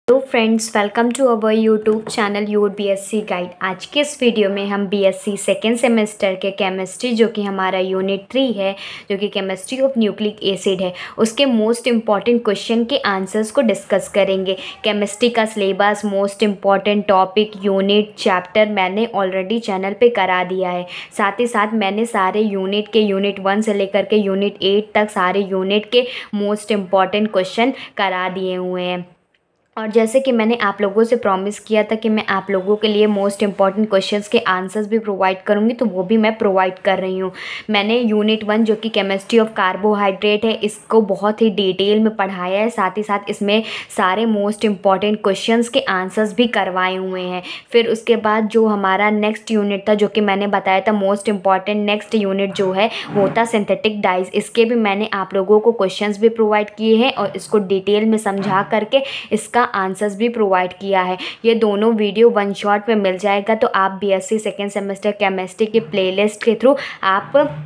Hello friends, welcome to our YouTube channel your BSc guide. आज के इस video में हम बीएससी सेकेंड सेमेस्टर के केमिस्ट्री, जो कि हमारा यूनिट 3 है, जो कि केमिस्ट्री ऑफ न्यूक्लिक एसिड है, उसके मोस्ट इम्पॉर्टेंट क्वेश्चन के आंसर्स को डिस्कस करेंगे। केमिस्ट्री का syllabus, most important topic, unit, chapter मैंने ऑलरेडी चैनल पे करा दिया है। साथ ही साथ मैंने सारे यूनिट के यूनिट 1 से लेकर के यूनिट 8 तक सारे यूनिट के मोस्ट इम्पॉर्टेंट क्वेश्चन करा दिए हुए हैं। और जैसे कि मैंने आप लोगों से प्रॉमिस किया था कि मैं आप लोगों के लिए मोस्ट इंपॉर्टेंट क्वेश्चंस के आंसर्स भी प्रोवाइड करूंगी, तो वो भी मैं प्रोवाइड कर रही हूँ। मैंने यूनिट 1 जो कि केमिस्ट्री ऑफ कार्बोहाइड्रेट है, इसको बहुत ही डिटेल में पढ़ाया है। साथ ही साथ इसमें सारे मोस्ट इंपॉर्टेंट क्वेश्चंस के आंसर्स भी करवाए हुए हैं। फिर उसके बाद जो हमारा नेक्स्ट यूनिट था, जो कि मैंने बताया था मोस्ट इंपॉर्टेंट नेक्स्ट यूनिट जो है वो था सिंथेटिक डाइज। इसके भी मैंने आप लोगों को क्वेश्चंस भी प्रोवाइड किए हैं और इसको डिटेल में समझा करके इसका आंसर्स भी प्रोवाइड किया है। ये दोनों वीडियो वन शॉट में मिल जाएगा, तो आप बीएससी सेकेंड सेमेस्टर केमिस्ट्री के प्लेलिस्ट के थ्रू आप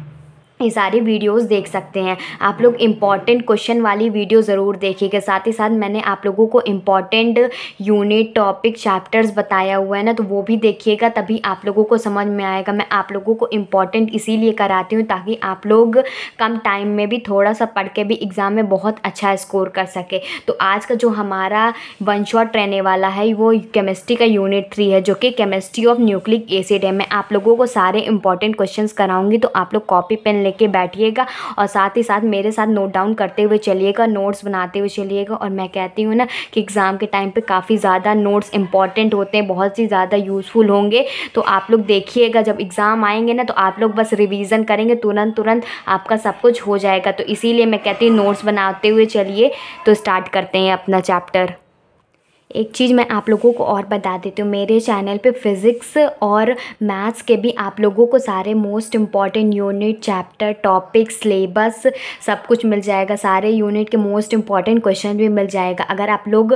ये सारी वीडियोस देख सकते हैं। आप लोग इम्पॉर्टेंट क्वेश्चन वाली वीडियो ज़रूर देखिएगा। साथ ही साथ मैंने आप लोगों को इम्पॉर्टेंट यूनिट, टॉपिक, चैप्टर्स बताया हुआ है ना, तो वो भी देखिएगा, तभी आप लोगों को समझ में आएगा। मैं आप लोगों को इम्पॉर्टेंट इसीलिए कराती हूँ ताकि आप लोग कम टाइम में भी थोड़ा सा पढ़ के भी एग्ज़ाम में बहुत अच्छा स्कोर कर सके। तो आज का जो हमारा वन शॉट रहने वाला है वो केमिस्ट्री का यूनिट 3 है, जो कि केमिस्ट्री ऑफ न्यूक्लिक एसिड है। मैं आप लोगों को सारे इंपॉर्टेंट क्वेश्चंस कराऊंगी, तो आप लोग कॉपी पेन लेके बैठिएगा और साथ ही साथ मेरे साथ नोट डाउन करते हुए चलिएगा, नोट्स बनाते हुए चलिएगा। और मैं कहती हूँ ना कि एग्ज़ाम के टाइम पे काफ़ी ज़्यादा नोट्स इंपॉर्टेंट होते हैं, बहुत ही ज़्यादा यूज़फुल होंगे। तो आप लोग देखिएगा, जब एग्ज़ाम आएंगे ना तो आप लोग बस रिवीजन करेंगे, तुरंत आपका सब कुछ हो जाएगा। तो इसीलिए मैं कहती हूँ नोट्स बनाते हुए चलिए। तो स्टार्ट करते हैं अपना चैप्टर। एक चीज़ मैं आप लोगों को और बता देती हूँ, मेरे चैनल पे फिज़िक्स और मैथ्स के भी आप लोगों को सारे most important unit, chapter, topic, syllabus सब कुछ मिल जाएगा। सारे यूनिट के मोस्ट इम्पॉर्टेंट क्वेश्चन भी मिल जाएगा। अगर आप लोग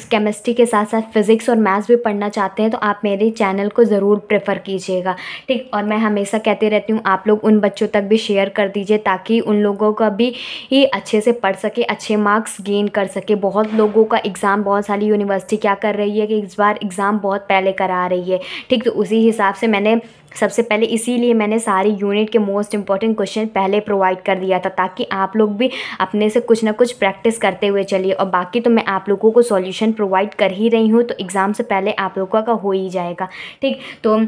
केमिस्ट्री के साथ साथ फिज़िक्स और मैथ्स भी पढ़ना चाहते हैं तो आप मेरे चैनल को ज़रूर प्रेफर कीजिएगा, ठीक। और मैं हमेशा कहती रहती हूँ, आप लोग उन बच्चों तक भी शेयर कर दीजिए ताकि उन लोगों का भी ही अच्छे से पढ़ सके, अच्छे मार्क्स गेन कर सके। बहुत लोगों का एग्ज़ाम, बहुत सारी यूनिवर्सिटी क्या कर रही है कि इस बार एग्ज़ाम बहुत पहले करा रही है, ठीक। तो उसी हिसाब से मैंने सबसे पहले इसीलिए मैंने सारी यूनिट के मोस्ट इंपॉर्टेंट क्वेश्चन पहले प्रोवाइड कर दिया था, ताकि आप लोग भी अपने से कुछ ना कुछ प्रैक्टिस करते हुए चलिए। और बाकी तो मैं आप लोगों को सॉल्यूशन प्रोवाइड कर ही रही हूँ, तो एग्ज़ाम से पहले आप लोगों का हो ही जाएगा, ठीक। तो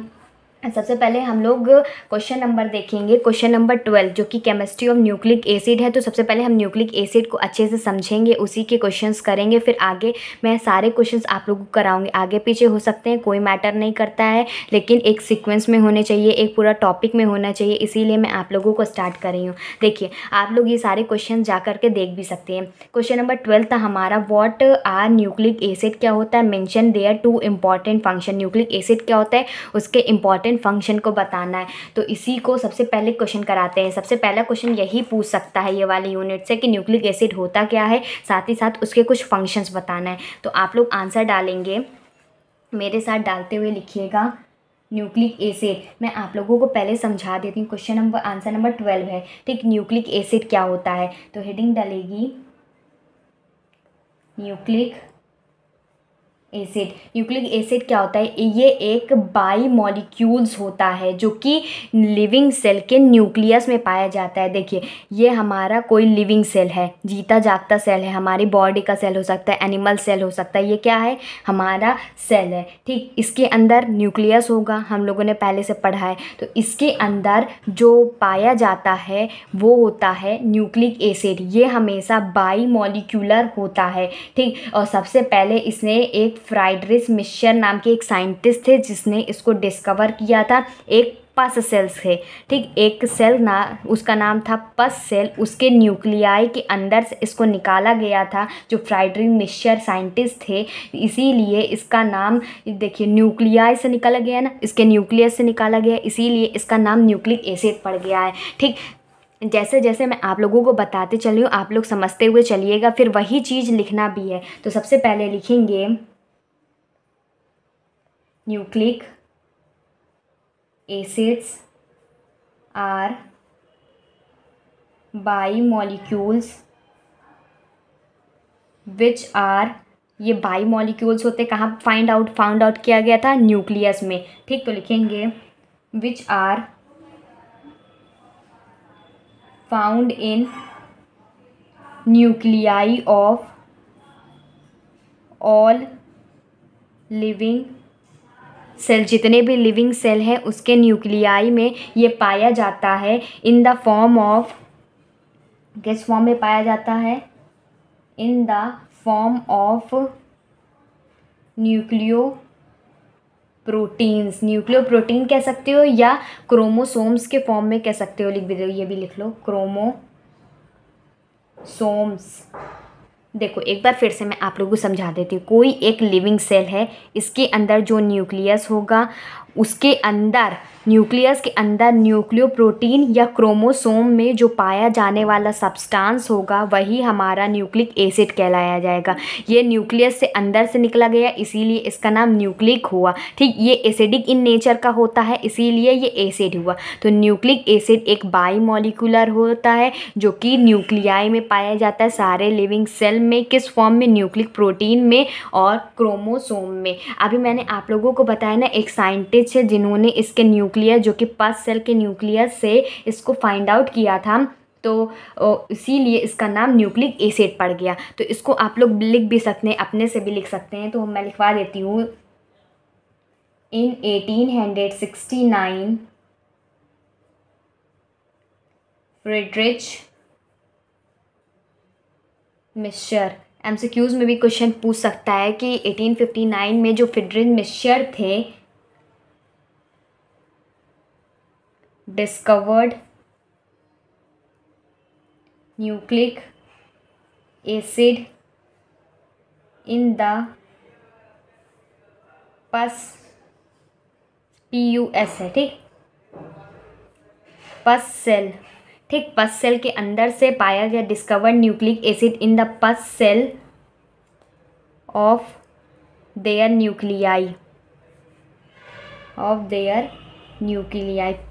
सबसे पहले हम लोग क्वेश्चन नंबर देखेंगे, क्वेश्चन नंबर 12, जो कि केमिस्ट्री ऑफ न्यूक्लिक एसिड है। तो सबसे पहले हम न्यूक्लिक एसिड को अच्छे से समझेंगे, उसी के क्वेश्चंस करेंगे। फिर आगे मैं सारे क्वेश्चंस आप लोगों को कराऊंगी। आगे पीछे हो सकते हैं, कोई मैटर नहीं करता है, लेकिन एक सीक्वेंस में होने चाहिए, एक पूरा टॉपिक में होना चाहिए। इसीलिए मैं आप लोगों को स्टार्ट कर रही हूँ। देखिए, आप लोग ये सारे क्वेश्चन जा करके देख भी सकते हैं। क्वेश्चन नंबर 12 था हमारा, व्हाट आर न्यूक्लिक एसिड, क्या होता है, mention their 2 important function. Nucleic acid क्या होता है, उसके इंपॉर्टेंट फंक्शन को बताना है। तो इसी को सबसे पहले क्वेश्चन कराते हैं। सबसे पहला क्वेश्चन यही पूछ सकता है ये वाले यूनिट से कि न्यूक्लिक एसिड होता क्या है, साथ ही साथ उसके कुछ फंक्शंस बताना है। तो आप लोग आंसर डालेंगे, मेरे साथ डालते हुए लिखिएगा न्यूक्लिक एसिड। मैं आप लोगों को पहले समझा देती हूँ। क्वेश्चन नंबर आंसर नंबर 12 है, ठीक। न्यूक्लिक एसिड क्या होता है, तो हेडिंग डलेगी न्यूक्लिक एसिड। न्यूक्लिक एसिड क्या होता है, ये एक बाई मॉलिक्यूल्स होता है जो कि लिविंग सेल के न्यूक्लियस में पाया जाता है। देखिए, ये हमारा कोई लिविंग सेल है, जीता जागता सेल है, हमारी बॉडी का सेल हो सकता है, एनिमल सेल हो सकता है। ये क्या है, हमारा सेल है, ठीक। इसके अंदर न्यूक्लियस होगा, हम लोगों ने पहले से पढ़ा है। तो इसके अंदर जो पाया जाता है वो होता है न्यूक्लिक एसिड। ये हमेशा बाई मॉलिक्यूलर होता है, ठीक। और सबसे पहले इसने एक फ्राइडरिच मिक्सचर नाम के एक साइंटिस्ट थे जिसने इसको डिस्कवर किया था। एक पस सेल्स थे, ठीक। एक सेल ना, उसका नाम था पस सेल, उसके न्यूक्लियाई के अंदर से इसको निकाला गया था, जो फ्राइडरिच मिक्सचर साइंटिस्ट थे। इसीलिए इसका नाम, देखिए, न्यूक्लियाई से निकाला गया ना, इसके न्यूक्लियस से निकाला गया, इसीलिए इसका नाम न्यूक्लिक एसिड पड़ गया है, ठीक। जैसे जैसे मैं आप लोगों को बताते चल रही हूँ, आप लोग समझते हुए चलिएगा, फिर वही चीज़ लिखना भी है। तो सबसे पहले लिखेंगे nucleic acids are biomolecules which are ये बाई मॉलिक्यूल्स होते, कहाँ फाउंड आउट किया गया था, न्यूक्लियस में। ठीक, तो लिखेंगे which are found in nuclei of all living cell, जितने भी लिविंग सेल हैं उसके न्यूक्लियाई में ये पाया जाता है। इन द फॉर्म ऑफ, किस फॉर्म में पाया जाता है, in the form of nucleo proteins. Nucleo protein कह सकते हो या क्रोमोसोम्स के फॉर्म में कह सकते हो, लिख भी दो, ये भी लिख लो, क्रोमोसोम्स। देखो एक बार फिर से मैं आप लोगों को समझा देती हूँ। कोई एक लिविंग सेल है, इसके अंदर जो न्यूक्लियस होगा, उसके अंदर, न्यूक्लियस के अंदर न्यूक्लियो प्रोटीन या क्रोमोसोम में जो पाया जाने वाला सब्सटेंस होगा वही हमारा न्यूक्लिक एसिड कहलाया जाएगा। ये न्यूक्लियस से अंदर से निकला गया, इसीलिए इसका नाम न्यूक्लिक हुआ। ठीक, ये एसिडिक इन नेचर का होता है, इसीलिए ये एसिड हुआ। तो न्यूक्लिक एसिड एक बाई मॉलिक्यूलर होता है जो कि न्यूक्लियाई में पाया जाता है सारे लिविंग सेल में। किस फॉर्म में, न्यूक्लिक प्रोटीन में और क्रोमोसोम में। अभी मैंने आप लोगों को बताया ना, एक साइंटिस्ट है जिन्होंने इसके न्यूक्लियस, जो कि पस सेल के न्यूक्लियस से इसको फाइंड आउट किया था, तो इसीलिए इसका नाम न्यूक्लिक एसिड पड़ गया। तो इसको आप लोग लिख भी सकते हैं, अपने से भी लिख सकते हैं, तो मैं लिखवा देती हूँ। इन 1869 फ्रीडरिच मिक्सचर, एमसीक्यूज में भी क्वेश्चन पूछ सकता है कि 1859 में जो फ्रीडरिच मिक्सचर थे, discovered nucleic acid in the पस, PUS है, ठीक, पस सेल। ठीक, पस सेल के अंदर से पाया गया, discovered nucleic acid in the pus cell of their nuclei,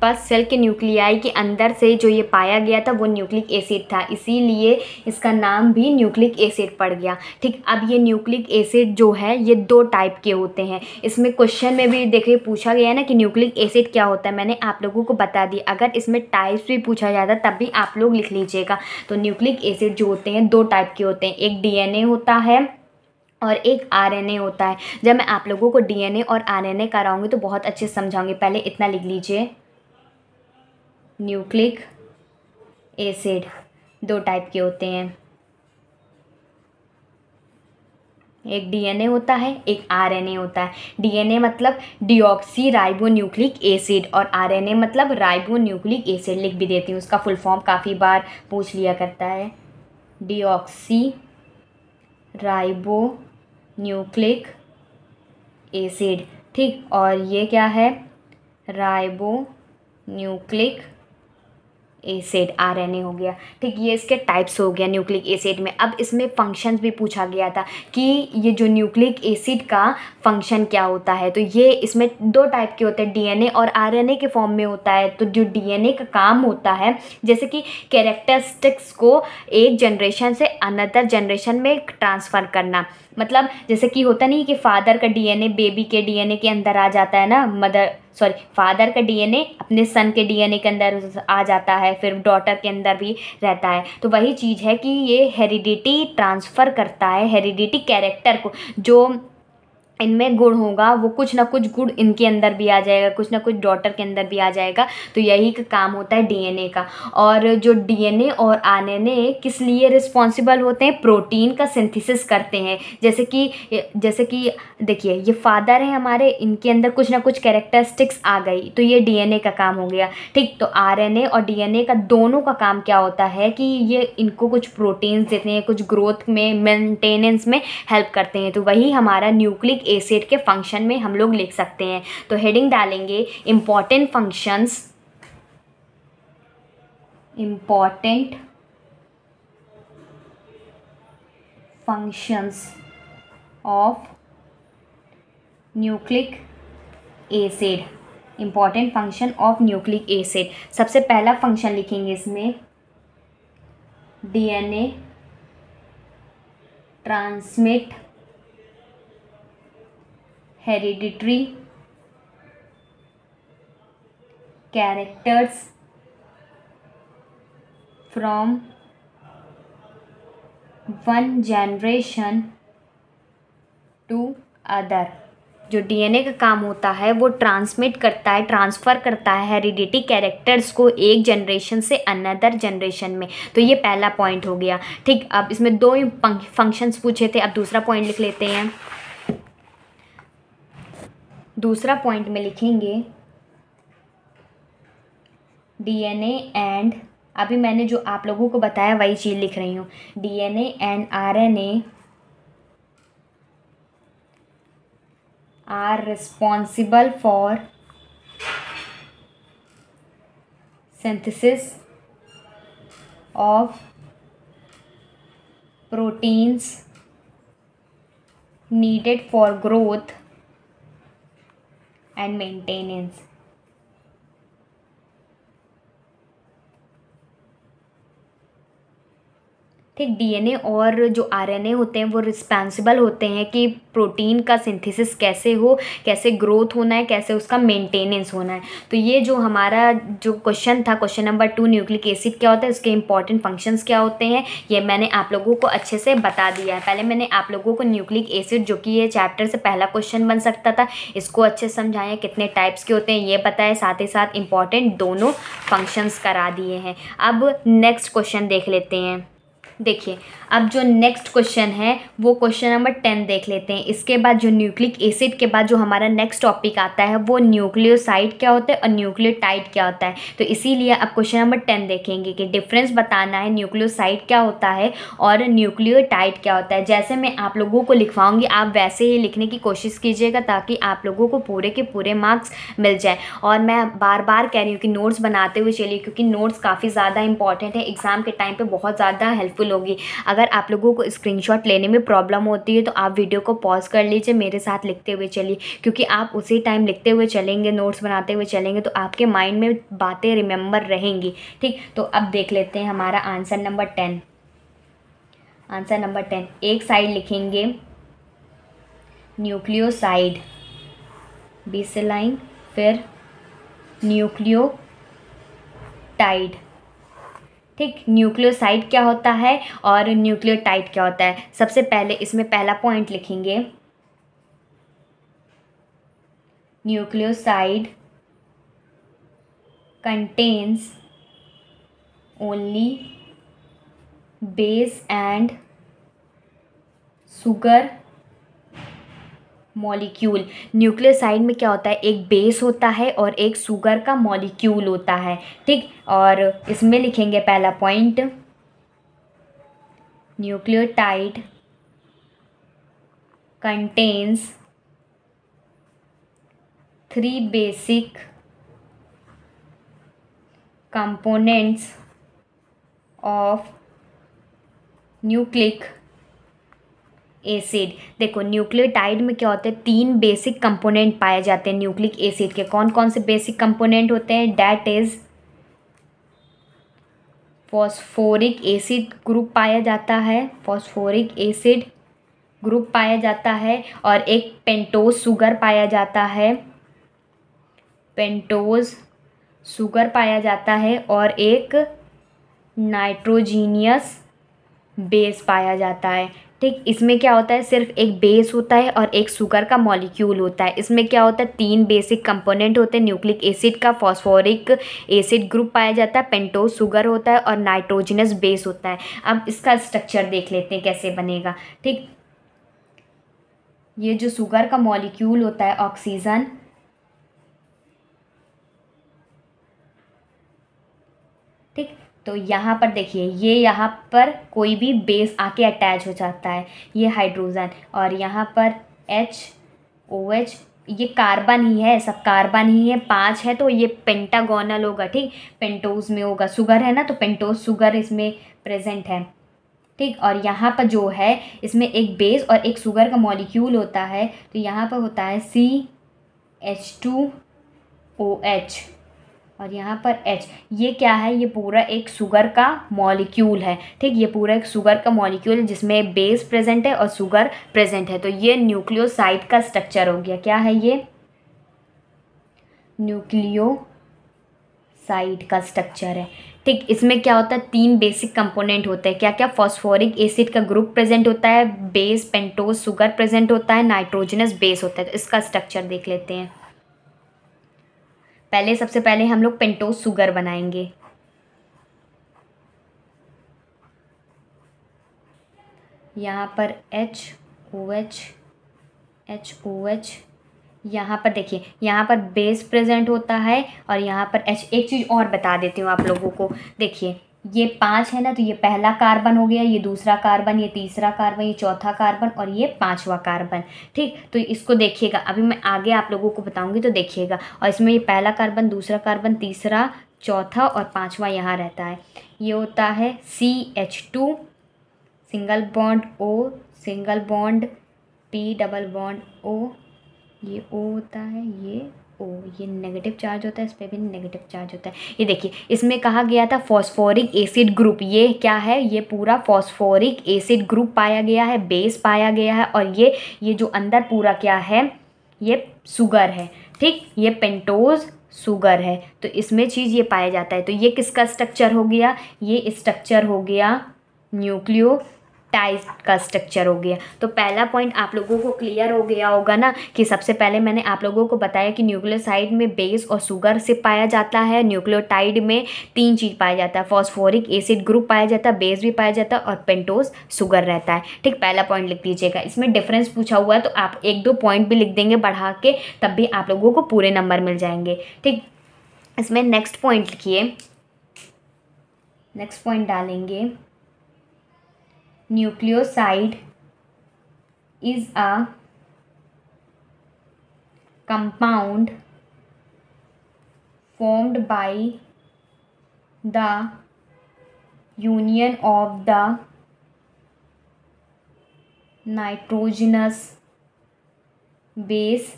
pus cell के न्यूक्लियाई के अंदर से जो ये पाया गया था वो न्यूक्लिक एसिड था, इसीलिए इसका नाम भी न्यूक्लिक एसिड पड़ गया। ठीक, अब ये न्यूक्लिक एसिड जो है ये 2 टाइप के होते हैं। इसमें क्वेश्चन में भी देखिए पूछा गया है ना कि न्यूक्लिक एसिड क्या होता है, मैंने आप लोगों को बता दी। अगर इसमें टाइप्स भी पूछा जाता तब भी आप लोग लिख लीजिएगा। तो न्यूक्लिक एसिड जो होते हैं 2 टाइप के होते हैं, एक DNA होता है और एक RNA होता है। जब मैं आप लोगों को DNA और RNA कराऊंगी तो बहुत अच्छे से समझाऊंगी। पहले इतना लिख लीजिए, न्यूक्लिक एसिड 2 टाइप के होते हैं, एक DNA होता है, एक RNA होता है। DNA मतलब डिऑक्सी राइबो न्यूक्लिक एसिड और RNA मतलब राइबो न्यूक्लिक एसिड। लिख भी देती हूँ, उसका फुल फॉर्म काफ़ी बार पूछ लिया करता है, डिऑक्सी राइबो न्यूक्लिक एसिड। ठीक, और ये क्या है, राइबो न्यूक्लिक एसिड, RNA हो गया। ठीक, ये इसके टाइप्स हो गया न्यूक्लिक एसिड में। अब इसमें फंक्शंस भी पूछा गया था कि ये जो न्यूक्लिक एसिड का फंक्शन क्या होता है। तो ये इसमें 2 टाइप के होते हैं, DNA और RNA के फॉर्म में होता है। तो जो DNA का काम होता है, जैसे कि कैरेक्टरिस्टिक्स को एक जनरेशन से अनदर जनरेशन में ट्रांसफ़र करना। मतलब जैसे कि होता नहीं कि फादर का DNA बेबी के DNA के अंदर आ जाता है ना, फादर का DNA अपने सन के DNA के अंदर आ जाता है, फिर डॉटर के अंदर भी रहता है। तो वही चीज़ है कि ये हेरिडिटी ट्रांसफ़र करता है, हेरिडिटी कैरेक्टर को, जो इनमें गुण होगा वो कुछ ना कुछ गुण इनके अंदर भी आ जाएगा, कुछ ना कुछ डॉटर के अंदर भी आ जाएगा। तो यही का काम होता है DNA का। और जो DNA और RNA किस लिए रिस्पॉन्सिबल होते हैं, प्रोटीन का सिंथेसिस करते हैं। जैसे कि देखिए ये फादर है हमारे, इनके अंदर कुछ ना कुछ कैरेक्टरिस्टिक्स आ गई तो ये DNA का काम हो गया। ठीक, तो RNA और DNA का दोनों का काम क्या होता है कि ये इनको कुछ प्रोटीन्स देते हैं, कुछ ग्रोथ में, मेंटेनेंस में हेल्प करते हैं। तो वही हमारा न्यूक्लिक एसिड के फंक्शन में हम लोग लिख सकते हैं। तो हेडिंग डालेंगे important functions of nucleic acid, important function of nucleic acid. सबसे पहला फंक्शन लिखेंगे इसमें, DNA transmit hereditary characters from one generation to other. जो डीएनए का काम होता है वो ट्रांसमिट करता है, ट्रांसफ़र करता है हेरिडिटी कैरेक्टर्स को एक जनरेशन से अनदर जनरेशन में। तो ये पहला पॉइंट हो गया। ठीक, अब इसमें दो फंक्शंस पूछे थे, अब दूसरा पॉइंट लिख लेते हैं। दूसरा पॉइंट में लिखेंगे डीएनए एंड, अभी मैंने जो आप लोगों को बताया वही चीज़ लिख रही हूँ। DNA and RNA are responsible for synthesis of proteins needed for growth and maintenance। ठीक, डीएनए और जो आरएनए होते हैं वो रिस्पॉन्सिबल होते हैं कि प्रोटीन का सिंथेसिस कैसे हो, कैसे ग्रोथ होना है, कैसे उसका मेंटेनेंस होना है। तो ये जो हमारा जो क्वेश्चन था, क्वेश्चन नंबर 2, न्यूक्लिक एसिड क्या होता है, उसके इंपॉर्टेंट फंक्शंस क्या होते हैं, ये मैंने आप लोगों को अच्छे से बता दिया है। पहले मैंने आप लोगों को न्यूक्लिक एसिड, जो कि ये चैप्टर से पहला क्वेश्चन बन सकता था, इसको अच्छे से समझाया, कितने टाइप्स के होते हैं ये बताया, साथ ही साथ इंपॉर्टेंट दोनों फंक्शंस करा दिए हैं। अब नेक्स्ट क्वेश्चन देख लेते हैं। देखिए, अब जो नेक्स्ट क्वेश्चन है वो क्वेश्चन नंबर 10 देख लेते हैं। इसके बाद जो न्यूक्लिक एसिड के बाद जो हमारा नेक्स्ट टॉपिक आता है वो न्यूक्लियोसाइड क्या होता है और न्यूक्लियोटाइड क्या होता है। तो इसीलिए अब क्वेश्चन नंबर 10 देखेंगे कि डिफरेंस बताना है, न्यूक्लियोसाइड क्या होता है और न्यूक्लियोटाइड क्या होता है। जैसे मैं आप लोगों को लिखवाऊंगी आप वैसे ही लिखने की कोशिश कीजिएगा ताकि आप लोगों को पूरे के पूरे मार्क्स मिल जाए। और मैं बार बार कह रही हूँ कि नोट्स बनाते हुए चलिए, क्योंकि नोट्स काफ़ी ज़्यादा इंपॉर्टेंट है, एग्ज़ाम के टाइम पर बहुत ज़्यादा हेल्पफुल होगी। अगर आप लोगों को स्क्रीनशॉट लेने में प्रॉब्लम होती है तो आप वीडियो को पॉज कर लीजिए, मेरे साथ लिखते हुए चलिए, क्योंकि आप उसी टाइम लिखते हुए चलेंगे, नोट्स बनाते हुए चलेंगे तो आपके माइंड में बातें रिमेंबर रहेंगी। ठीक, तो अब देख लेते हैं हमारा आंसर नंबर 10। आंसर नंबर 10, एक साइड लिखेंगे न्यूक्लियोसाइड, बी से लाइन, फिर न्यूक्लियोटाइड। ठीक, न्यूक्लियोसाइड क्या होता है और न्यूक्लियोटाइड क्या होता है। सबसे पहले इसमें पहला पॉइंट लिखेंगे nucleoside contains only base and sugar molecule. Nucleoside में क्या होता है, एक बेस होता है और एक शुगर का मॉलिक्यूल होता है। ठीक, और इसमें लिखेंगे पहला point nucleotide contains 3 basic components of nucleic acid. देखो, न्यूक्लियोटाइड में क्या होता है, 3 बेसिक कंपोनेंट पाए जाते हैं न्यूक्लिक एसिड के। कौन कौन से बेसिक कंपोनेंट होते हैं, that is phosphoric acid group पाया जाता है, फॉस्फोरिक एसिड ग्रुप पाया जाता है, और एक पेंटोज शुगर पाया जाता है, पेंटोज शुगर पाया जाता है, और एक नाइट्रोजीनियस बेस पाया जाता है। ठीक, इसमें क्या होता है, सिर्फ एक बेस होता है और एक शुगर का मॉलिक्यूल होता है। इसमें क्या होता है, 3 बेसिक कंपोनेंट होते हैं न्यूक्लिक एसिड का। फॉस्फोरिक एसिड ग्रुप पाया जाता है, पेंटोज शुगर होता है और नाइट्रोजनस बेस होता है। अब इसका स्ट्रक्चर देख लेते हैं कैसे बनेगा। ठीक, ये जो शुगर का मॉलिक्यूल होता है ऑक्सीजन, ठीक, तो यहाँ पर देखिए, ये यहाँ पर कोई भी बेस आके अटैच हो जाता है, ये हाइड्रोजन, और यहाँ पर OH, ये कार्बन ही है, सब कार्बन ही है, 5 है तो ये पेंटागोनल होगा। ठीक, पेंटोज में होगा, शुगर है ना तो पेंटोज शुगर इसमें प्रेजेंट है। ठीक, और यहाँ पर जो है इसमें एक बेस और एक शुगर का मॉलिक्यूल होता है, तो यहाँ पर होता है CH2OH, और यहाँ पर H। ये क्या है, ये पूरा एक शुगर का मॉलिक्यूल है। ठीक, ये पूरा एक शुगर का मॉलिक्यूल है जिसमें बेस प्रेजेंट है और शुगर प्रेजेंट है। तो ये न्यूक्लियोसाइड का स्ट्रक्चर हो गया। क्या है ये, न्यूक्लियोसाइड का स्ट्रक्चर है। ठीक, इसमें क्या होता है, 3 बेसिक कंपोनेंट होते हैं। क्या क्या, फॉस्फोरिक एसिड का ग्रुप प्रेजेंट होता है, बेस पेंटोज शुगर प्रेजेंट होता है, नाइट्रोजनस बेस होता है। तो इसका स्ट्रक्चर देख लेते हैं। सबसे पहले हम लोग पेंटोज शुगर बनाएंगे। यहाँ पर HOH HOH, यहाँ पर देखिए, यहाँ पर बेस प्रेजेंट होता है और यहाँ पर H। एक चीज़ और बता देती हूँ आप लोगों को, देखिए ये 5 है ना, तो ये पहला कार्बन हो गया, ये दूसरा कार्बन, ये तीसरा कार्बन, ये चौथा कार्बन और ये 5वां कार्बन। ठीक, तो इसको देखिएगा, अभी मैं आगे आप लोगों को बताऊंगी तो देखिएगा। और इसमें ये पहला कार्बन, दूसरा कार्बन, तीसरा, चौथा और 5वां यहाँ रहता है। ये होता है CH2 single bond O, single bond P double bond O, ये O होता है, ये O, ये नेगेटिव चार्ज होता है, इस पर भी नेगेटिव चार्ज होता है। ये देखिए, इसमें कहा गया था फॉस्फोरिक एसिड ग्रुप। ये क्या है, ये पूरा फॉस्फोरिक एसिड ग्रुप पाया गया है, बेस पाया गया है। और ये जो अंदर पूरा क्या है, ये शुगर है। ठीक, ये पेंटोज शुगर है। तो इसमें चीज़ ये पाया जाता है। तो ये किसका स्ट्रक्चर हो गया, ये स्ट्रक्चर हो गया न्यूक्लियोटाइड का स्ट्रक्चर हो गया। तो पहला पॉइंट आप लोगों को क्लियर हो गया होगा ना, कि सबसे पहले मैंने आप लोगों को बताया कि न्यूक्लियोसाइड में बेस और शुगर से पाया जाता है। न्यूक्लियोटाइड में 3 चीज़ पाया जाता है, फॉस्फोरिक एसिड ग्रुप पाया जाता है, बेस भी पाया जाता है और पेंटोज शुगर रहता है। ठीक, पहला पॉइंट लिख लीजिएगा। इसमें डिफरेंस पूछा हुआ है तो आप 1-2 पॉइंट भी लिख देंगे बढ़ा के, तब भी आप लोगों को पूरे नंबर मिल जाएंगे। ठीक, इसमें नेक्स्ट पॉइंट लिखिए, नेक्स्ट पॉइंट डालेंगे, nucleoside is a compound formed by the union of the nitrogenous base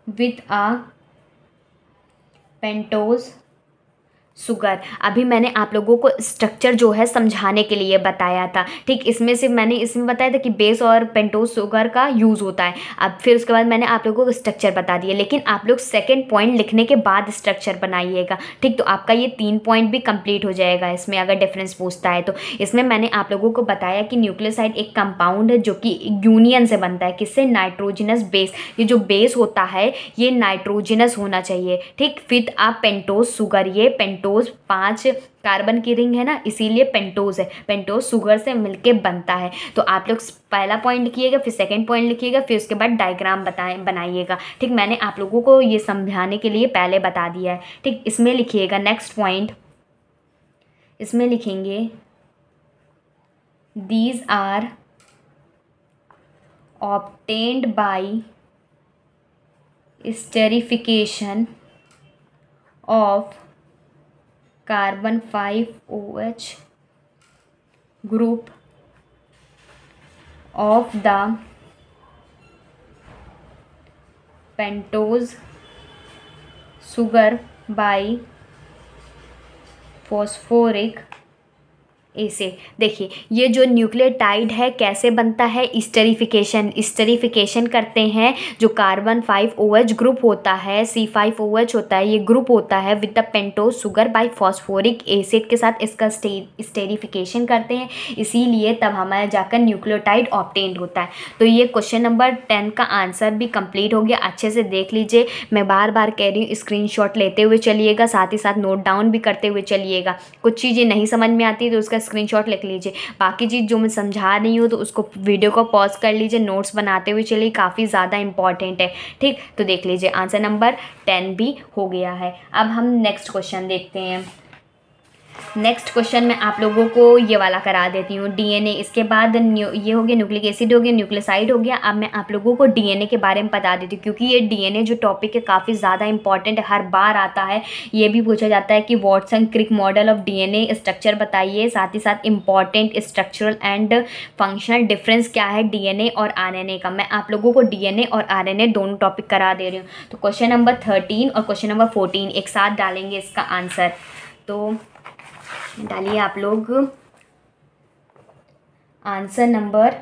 with a pentose sugar. अभी मैंने आप लोगों को स्ट्रक्चर जो है समझाने के लिए बताया था। ठीक, इसमें से मैंने इसमें बताया था कि बेस और पेंटोज शुगर का यूज़ होता है। अब फिर उसके बाद मैंने आप लोगों को स्ट्रक्चर बता दिया, लेकिन आप लोग सेकंड पॉइंट लिखने के बाद स्ट्रक्चर बनाइएगा। ठीक, तो आपका ये 3 पॉइंट भी कंप्लीट हो जाएगा इसमें, अगर डिफरेंस पूछता है तो। इसमें मैंने आप लोगों को बताया कि न्यूक्लियोसाइड एक कंपाउंड है जो कि यूनियन से बनता है। किससे, नाइट्रोजनस बेस। ये जो बेस होता है ये नाइट्रोजनस होना चाहिए। ठीक, फिर आप पेंटोज शुगर, ये पेंटोज 5 कार्बन की रिंग है ना, इसीलिए पेंटोज है। पेंटोज शुगर से मिलके बनता है। तो आप लोग पहला पॉइंट लिखिएगा, फिर सेकंड पॉइंट लिखिएगा, फिर उसके बाद डायग्राम बनाइएगा। ठीक, मैंने आप लोगों को ये समझाने के लिए पहले बता दिया है। ठीक, इसमें लिखिएगा नेक्स्ट पॉइंट, इसमें लिखेंगे these are obtained by esterification of carbon 5OH group of the pentose sugar by phosphoric acid. देखिए, ये जो न्यूक्लियोटाइड है कैसे बनता है, स्टेरिफिकेशन करते हैं। जो कार्बन 5OH ग्रुप होता है, C5OH होता है, ये ग्रुप होता है with the pentose sugar bye phosphoric acid के साथ इसका स्टेरिफिकेशन करते हैं, इसीलिए तब हमारा जाकर न्यूक्लियोटाइड ऑब्टेन्ड होता है। तो ये क्वेश्चन नंबर 10 का आंसर भी कंप्लीट हो गया। अच्छे से देख लीजिए, मैं बार बार कह रही हूँ, स्क्रीनशॉट लेते हुए चलिएगा, साथ ही साथ नोट डाउन भी करते हुए चलिएगा। कुछ चीज़ें नहीं समझ में आती तो उसका स्क्रीनशॉट लिख लीजिए। बाकी चीज़ जो मैं समझा रही हूँ तो उसको वीडियो को पॉज कर लीजिए, नोट्स बनाते हुए चलिए, काफ़ी ज़्यादा इंपॉर्टेंट है। ठीक, तो देख लीजिए आंसर नंबर 10 भी हो गया है। अब हम नेक्स्ट क्वेश्चन देखते हैं। नेक्स्ट क्वेश्चन मैं आप लोगों को ये वाला करा देती हूँ, डीएनए। इसके बाद ये हो गया न्यूक्लिक एसिड हो गया, न्यूक्लियोसाइड हो गया। अब मैं आप लोगों को डीएनए के बारे में बता देती हूँ, क्योंकि ये डीएनए जो टॉपिक है काफ़ी ज़्यादा इंपॉर्टेंट है, हर बार आता है। ये भी पूछा जाता है कि Watson Crick model of DNA structure बताइए, साथ ही साथ important structural and functional difference क्या है डीएनए और आरएनए का। मैं आप लोगों को डीएनए और आरएनए दोनों टॉपिक करा दे रही हूँ। तो क्वेश्चन नंबर 13 और क्वेश्चन नंबर 14 एक साथ डालेंगे इसका आंसर। तो डालिए आप लोग आंसर नंबर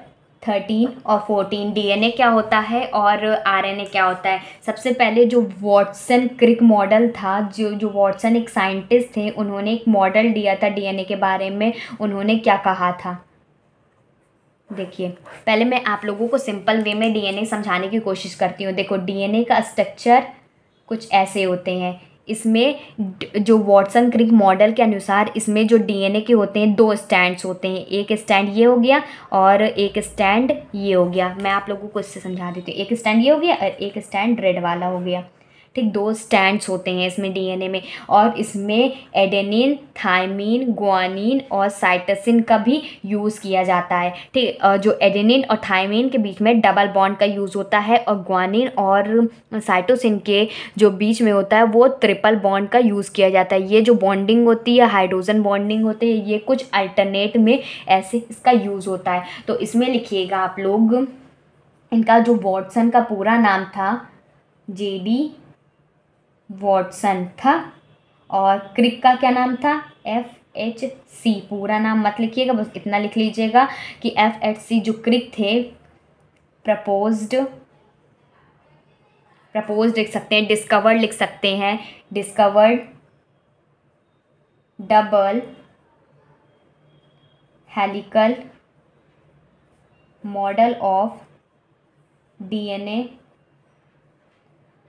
13 और 14, डीएनए क्या होता है और आरएनए क्या होता है। सबसे पहले जो वाटसन क्रिक मॉडल था, जो वाटसन एक साइंटिस्ट थे, उन्होंने एक मॉडल दिया था डीएनए के बारे में। उन्होंने क्या कहा था, देखिए पहले मैं आप लोगों को सिंपल वे में डीएनए समझाने की कोशिश करती हूँ। देखो डीएनए का स्ट्रक्चर कुछ ऐसे होते हैं। इसमें जो वाटसन क्रिक मॉडल के अनुसार इसमें जो डीएनए के होते हैं 2 स्टैंड्स होते हैं। एक स्टैंड ये हो गया और एक स्टैंड ये हो गया। मैं आप लोगों को इससे समझा देती हूँ। एक स्टैंड ये हो गया और एक स्टैंड रेड वाला हो गया, ठीक। 2 स्टैंड्स होते हैं इसमें डीएनए में। और इसमें एडेनिन, थायमीन, ग्वानिन और साइटोसिन का भी यूज़ किया जाता है, ठीक। जो एडेनिन और थायमीन के बीच में डबल बॉन्ड का यूज़ होता है, और ग्वानिन और साइटोसिन के जो बीच में होता है वो ट्रिपल बॉन्ड का यूज़ किया जाता है। ये जो बॉन्डिंग होती है, हाइड्रोजन बॉन्डिंग होती है, ये कुछ अल्टरनेट में ऐसे इसका यूज़ होता है। तो इसमें लिखिएगा आप लोग, इनका जो वाटसन का पूरा नाम था जेडी वाटसन था, और क्रिक का क्या नाम था, FHC। पूरा नाम मत लिखिएगा, बस इतना लिख लीजिएगा कि FHC जो क्रिक थे, प्रपोज्ड लिख सकते हैं, डिस्कवर्ड लिख सकते हैं, discovered double helical model of DNA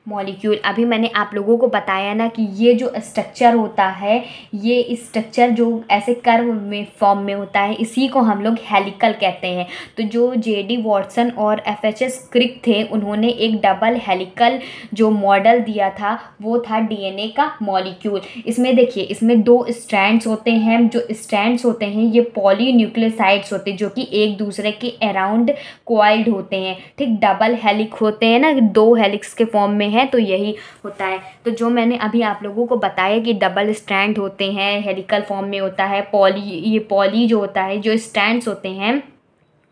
molecule. अभी मैंने आप लोगों को बताया ना कि ये जो स्ट्रक्चर होता है, ये स्ट्रक्चर जो ऐसे कर्व में फॉर्म में होता है, इसी को हम लोग हेलिकल कहते हैं। तो जो जेडी वाटसन और FHS क्रिक थे, उन्होंने एक डबल हेलिकल जो मॉडल दिया था वो था डीएनए का मॉलिक्यूल। इसमें देखिए, इसमें 2 स्ट्रैंड्स होते हैं। जो स्ट्रैंड्स होते हैं ये पॉलीन्यूक्लियोसाइड्स होते हैं, जो कि एक दूसरे के अराउंड कॉइल्ड होते हैं, ठीक। डबल हेलिक होते हैं ना, 2 हेलिक्स के फॉर्म में है, तो यही होता है। तो जो मैंने अभी आप लोगों को बताया कि डबल स्ट्रैंड होते हैं, हेलिकल फॉर्म में होता है, पॉली जो होता है, जो स्ट्रैंड्स होते हैं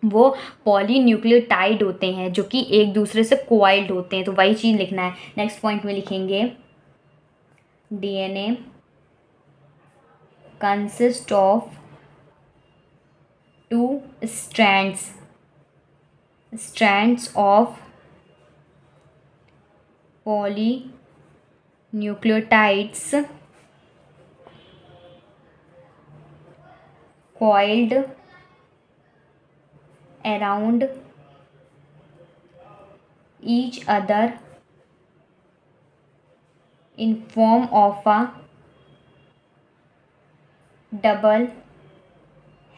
वो पॉलीन्यूक्लियोटाइड होते हैं, जो कि एक दूसरे से कोआइल्ड होते हैं। तो वही चीज़ लिखना है। नेक्स्ट पॉइंट में लिखेंगे DNA consist of 2 strands of polynucleotides coiled around each other in form of a double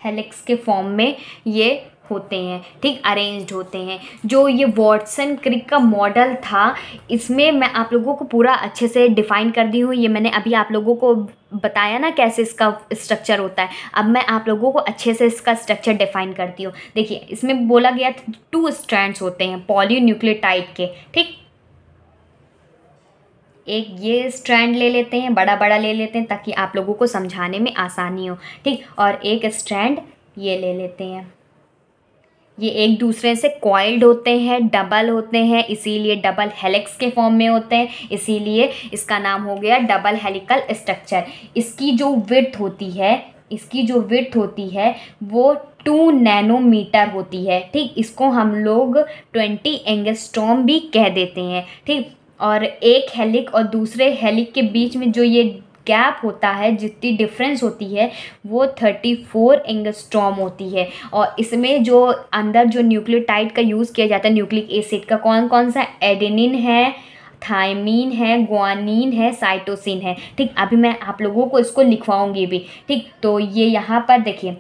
helix के फॉर्म में ये होते हैं, ठीक, अरेंज्ड होते हैं। जो ये वाटसन क्रिक का मॉडल था, इसमें मैं आप लोगों को पूरा अच्छे से डिफ़ाइन कर दी हूँ। ये मैंने अभी आप लोगों को बताया ना कैसे इसका स्ट्रक्चर होता है। अब मैं आप लोगों को अच्छे से इसका स्ट्रक्चर डिफ़ाइन करती हूँ। देखिए, इसमें बोला गया 2 स्ट्रैंड्स होते हैं पॉलीन्यूक्लियोटाइड के, ठीक। एक ये स्ट्रैंड ले लेते हैं, बड़ा बड़ा ले लेते हैं ताकि आप लोगों को समझाने में आसानी हो, ठीक। और एक स्ट्रैंड ये ले लेते हैं। ये एक दूसरे से कॉइल्ड होते हैं, डबल होते हैं, इसीलिए डबल हेलिक्स के फॉर्म में होते हैं, इसीलिए इसका नाम हो गया डबल हेलिकल स्ट्रक्चर। इसकी जो विड्थ होती है वो 2 नैनोमीटर होती है, ठीक। इसको हम लोग 20 एंगस्ट्रॉम भी कह देते हैं, ठीक। और एक हेलिक और दूसरे हेलिक के बीच में जो ये गैप होता है, जितनी डिफरेंस होती है, वो 34 एंगस्ट्रॉम होती है। और इसमें जो अंदर जो न्यूक्लियोटाइड का यूज़ किया जाता है, न्यूक्लिक एसिड का, कौन कौन सा, एडेनिन है, थायमीन है, ग्वानिन है, साइटोसिन है, ठीक। अभी मैं आप लोगों को इसको लिखवाऊंगी भी, ठीक। तो ये यहाँ पर देखिए,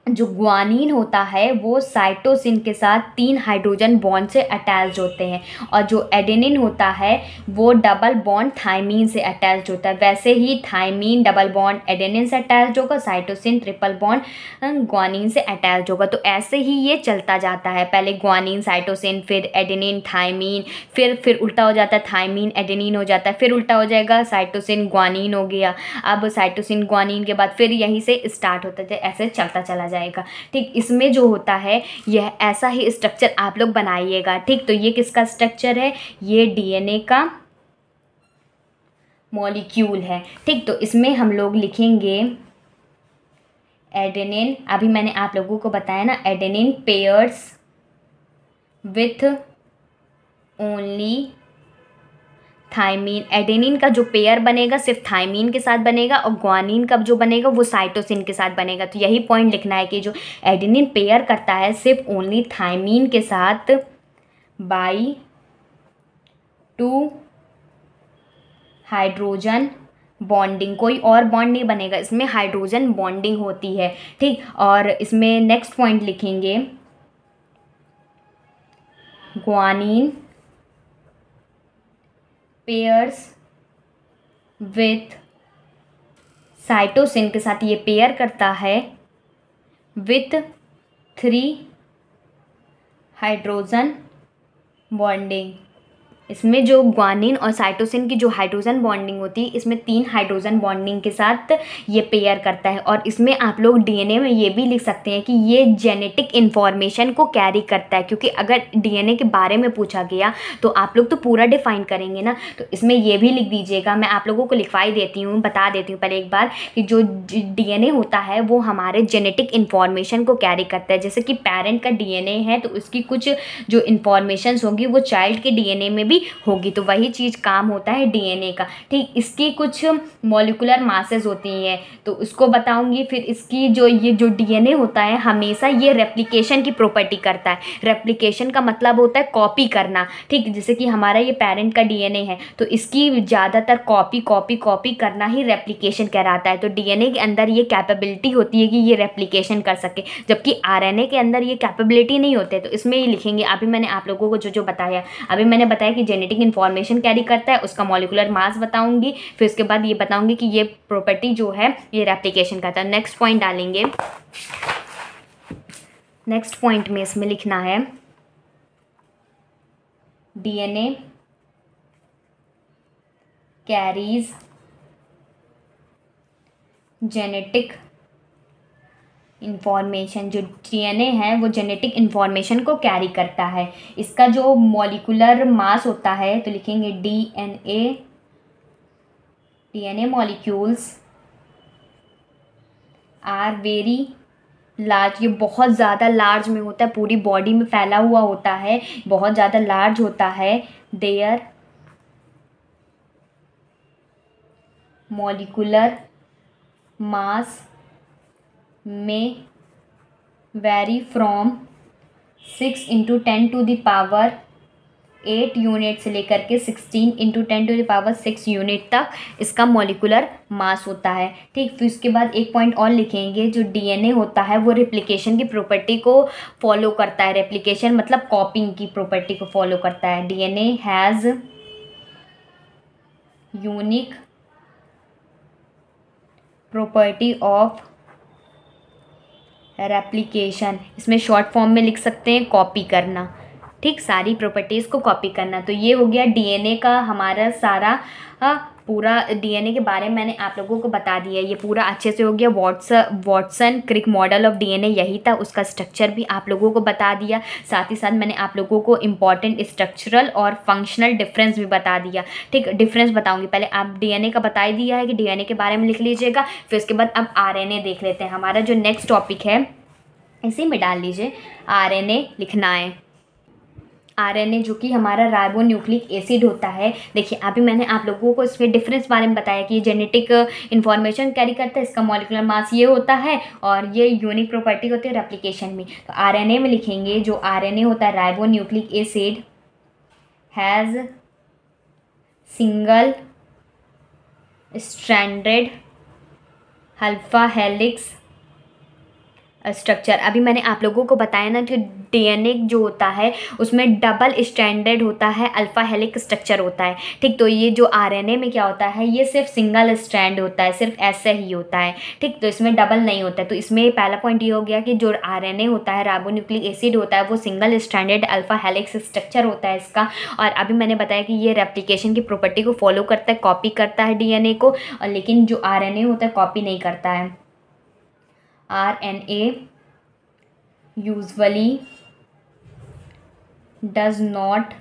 जो ग्वानिन होता है वो साइटोसिन के साथ 3 हाइड्रोजन बॉन्ड से अटैच्ड होते हैं, और जो एडेनिन होता है वो डबल बॉन्ड थायमीन से अटैच्ड होता है। वैसे ही थायमीन डबल बॉन्ड एडेनिन से अटैच्ड होगा, साइटोसिन ट्रिपल बॉन्ड ग्वानिन से अटैच्ड होगा। तो ऐसे ही ये चलता जाता है, पहले ग्वानिन साइटोसिन, फिर एडेनिन थायमीन, फिर उल्टा हो जाता है, थायमीन एडेनिन हो जाता है, फिर उल्टा हो जाएगा, साइटोसिन ग्वानिन हो गया। अब साइटोसिन ग्वानिन के बाद फिर यहीं से स्टार्ट होता है, ऐसे चलता चला जाएगा। ठीक, इसमें जो होता है यह ऐसा ही स्ट्रक्चर आप लोग बनाइएगा। ठीक, तो ये किसका स्ट्रक्चर है? ये डीएनए का मॉलिक्यूल है। ठीक, तो इसमें हम लोग लिखेंगे एडेनिन। अभी मैंने आप लोगों को बताया ना, adenine pairs with only thymine. Adenine का जो पेयर बनेगा सिर्फ थायमीन के साथ बनेगा, और ग्वानिन का जो बनेगा वो साइटोसिन के साथ बनेगा। तो यही पॉइंट लिखना है कि जो एडेनिन पेयर करता है सिर्फ ओनली थायमीन के साथ बाई 2 हाइड्रोजन बॉन्डिंग, कोई और बॉन्ड नहीं बनेगा, इसमें हाइड्रोजन बॉन्डिंग होती है। ठीक, और इसमें नेक्स्ट पॉइंट लिखेंगे ग्वानिन पेयर्स विथ साइटोसिन के साथ ये पेयर करता है विथ 3 हाइड्रोजन बॉन्डिंग। इसमें जो ग्वानिन और साइटोसिन की जो हाइड्रोजन बॉन्डिंग होती है, इसमें 3 हाइड्रोजन बॉन्डिंग के साथ ये पेयर करता है। और इसमें आप लोग डीएनए में ये भी लिख सकते हैं कि ये जेनेटिक इन्फॉर्मेशन को कैरी करता है, क्योंकि अगर डीएनए के बारे में पूछा गया तो आप लोग तो पूरा डिफाइन करेंगे ना, तो इसमें ये भी लिख दीजिएगा। मैं आप लोगों को लिखवाई देती हूँ, बता देती हूँ पहले एक बार कि जो डीएनए होता है वो हमारे जेनेटिक इन्फॉर्मेशन को कैरी करता है। जैसे कि पेरेंट का डीएनए है तो उसकी कुछ जो इन्फॉर्मेशंस होगी वो चाइल्ड के डीएनए में भी होगी, तो वही चीज़ काम होता है डीएनए का। ठीक, इसकी कुछ मॉलिक्यूलर मासेस होती हैं तो उसको बताऊंगी। फिर इसकी ये जो डीएनए होता है हमेशा ये रेप्लिकेशन की प्रॉपर्टी करता है। रेप्लिकेशन का मतलब होता है कॉपी करना। ठीक, जैसे कि हमारा ये पेरेंट का डीएनए है तो इसकी ज़्यादातर कॉपी करना ही रेप्लिकेशन कहलाता है। तो डीएनए के अंदर ये कैपेबिलिटी होती है कि ये रेप्लिकेशन कर सके, जबकि आरएनए के अंदर ये कैपेबिलिटी नहीं होते। तो इसमें ये लिखेंगे, अभी मैंने आप लोगों को जो बताया, अभी मैंने बताया कि जेनेटिक इन्फॉर्मेशन कैरी करता है, उसका मॉलिक्यूलर मास बताऊंगी, फिर उसके बाद ये बताऊंगी कि ये प्रॉपर्टी जो है ये रेप्लिकेशन करता है। नेक्स्ट पॉइंट डालेंगे। नेक्स्ट पॉइंट में इसमें लिखना है डीएनए कैरीज जेनेटिक इन्फॉर्मेशन। जो डीएनए है वो जेनेटिक इन्फॉर्मेशन को कैरी करता है। इसका जो मॉलिक्यूलर मास होता है तो लिखेंगे DNA molecules are very large. ये बहुत ज़्यादा लार्ज में होता है, पूरी बॉडी में फैला हुआ होता है, बहुत ज़्यादा लार्ज होता है। देयर मॉलिक्यूलर मास में वैरी फ्रॉम 6 × 10⁸ यूनिट से लेकर के 16 × 10⁻6 यूनिट तक इसका मॉलिक्यूलर मास होता है। ठीक, फिर उसके बाद एक पॉइंट और लिखेंगे, जो डीएनए होता है वो रेप्लिकेशन की प्रॉपर्टी को फॉलो करता है। रेप्लिकेशन मतलब कॉपिंग की प्रॉपर्टी को फॉलो करता है। DNA has unique property of replication. इसमें शॉर्ट फॉर्म में लिख सकते हैं कॉपी करना। ठीक, सारी प्रॉपर्टीज़ को कॉपी करना। तो ये हो गया डीएनए का हमारा सारा पूरा डीएनए के बारे में मैंने आप लोगों को बता दिया। ये पूरा अच्छे से हो गया। Watson Crick model of DNA यही था, उसका स्ट्रक्चर भी आप लोगों को बता दिया। साथ ही साथ मैंने आप लोगों को इम्पॉर्टेंट स्ट्रक्चरल और फंक्शनल डिफरेंस भी बता दिया। ठीक, डिफरेंस बताऊंगी। पहले आप डीएनए का बता ही दिया है कि डीएनए के बारे में लिख लीजिएगा। फिर उसके बाद अब आरएनए देख लेते हैं। हमारा जो नेक्स्ट टॉपिक है इसी में डाल लीजिए, आरएनए लिखना है। आरएनए जो कि हमारा राइबो न्यूक्लिक एसिड होता है। देखिए, अभी मैंने आप लोगों को इसके डिफरेंस बारे में बताया कि ये जेनेटिक इन्फॉर्मेशन कैरी करता है, इसका मॉलिक्यूलर मास ये होता है और ये यूनिक प्रॉपर्टी होती है रेप्लिकेशन में। तो आरएनए में लिखेंगे, जो आरएनए होता है ribo nucleic acid has single stranded alpha helix structure. अभी मैंने आप लोगों को बताया ना कि डीएनए जो होता है उसमें डबल स्ट्रैंडेड होता है, अल्फा हेलिक स्ट्रक्चर होता है, ठीक। तो ये जो आरएनए में क्या होता है, ये सिर्फ सिंगल स्ट्रैंड होता है, सिर्फ ऐसे ही होता है, ठीक। तो इसमें डबल नहीं होता है। तो इसमें पहला पॉइंट ये हो गया कि जो आरएनए होता है, राइबोन्यूक्लिक एसिड होता है, वो single stranded alpha helix structure होता है इसका। और अभी मैंने बताया कि ये रेप्लिकेशन की प्रॉपर्टी को फॉलो करता है, कॉपी करता है डीएनए को, और लेकिन जो आरएनए होता है कॉपी नहीं करता है। RNA usually does not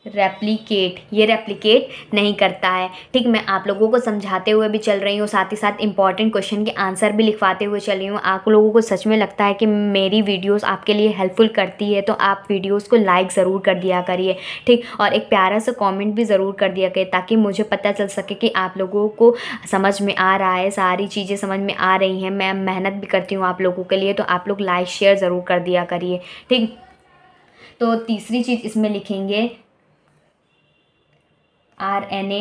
replicate, ये रेप्लिकेट नहीं करता है, ठीक। मैं आप लोगों को समझाते हुए भी चल रही हूँ, साथ ही साथ इंपॉर्टेंट क्वेश्चन के आंसर भी लिखवाते हुए चल रही हूँ। आप लोगों को सच में लगता है कि मेरी वीडियोस आपके लिए हेल्पफुल करती है तो आप वीडियोस को लाइक ज़रूर कर दिया करिए, ठीक। और एक प्यारा सा कमेंट भी ज़रूर कर दिया करिए ताकि मुझे पता चल सके कि आप लोगों को समझ में आ रहा है, सारी चीज़ें समझ में आ रही हैं। मैं मेहनत भी करती हूँ आप लोगों के लिए, तो आप लोग लाइक शेयर ज़रूर कर दिया करिए, ठीक। तो तीसरी चीज़ इसमें लिखेंगे, RNA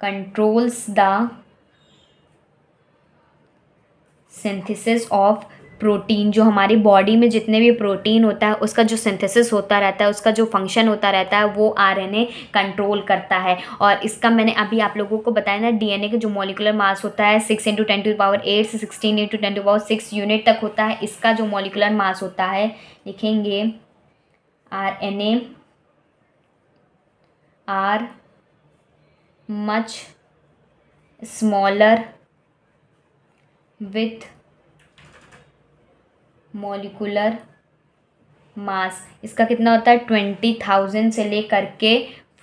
controls the synthesis of protein. जो हमारी बॉडी में जितने भी प्रोटीन होता है उसका जो सिंथेसिस होता रहता है, उसका जो फंक्शन होता रहता है, वो आरएनए कंट्रोल करता है। और इसका मैंने अभी आप लोगों को बताया ना, डीएनए का जो मॉलिक्यूलर मास होता है 6 × 10⁸ से 16 × 10⁶ यूनिट तक होता है। इसका जो मॉलिक्यूलर मास होता है, लिखेंगे RNA are much smaller with molecular mass। इसका कितना होता है, 20,000 से लेकर के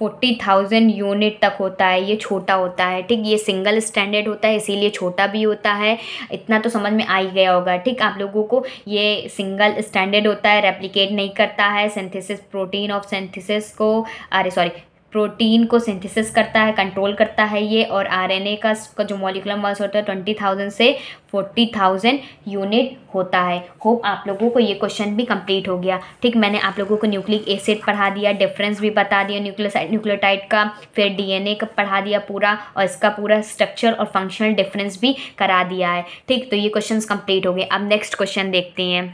40,000 यूनिट तक होता है। ये छोटा होता है, ठीक। ये सिंगल स्टैंडर्ड होता है इसीलिए छोटा भी होता है। इतना तो समझ में आ ही गया होगा, ठीक। आप लोगों को ये सिंगल स्टैंडर्ड होता है, रेप्लिकेट नहीं करता है, सिंथेसिस प्रोटीन ऑफ सिंथेसिस को, अरे सॉरी, प्रोटीन को सिंथेसिस करता है, कंट्रोल करता है ये। और आरएनए का जो मॉलिक्यूलर मास होता है 20,000 से 40,000 यूनिट होता है। होप आप लोगों को ये क्वेश्चन भी कंप्लीट हो गया, ठीक। मैंने आप लोगों को न्यूक्लिक एसिड पढ़ा दिया, डिफरेंस भी बता दिया न्यूक्लियोसाइड न्यूक्लियोटाइड का, फिर डीएनए का पढ़ा दिया पूरा, और इसका पूरा स्ट्रक्चर और फंक्शनल डिफरेंस भी करा दिया है, ठीक। तो ये क्वेश्चन कंप्लीट हो गए। अब नेक्स्ट क्वेश्चन देखते हैं।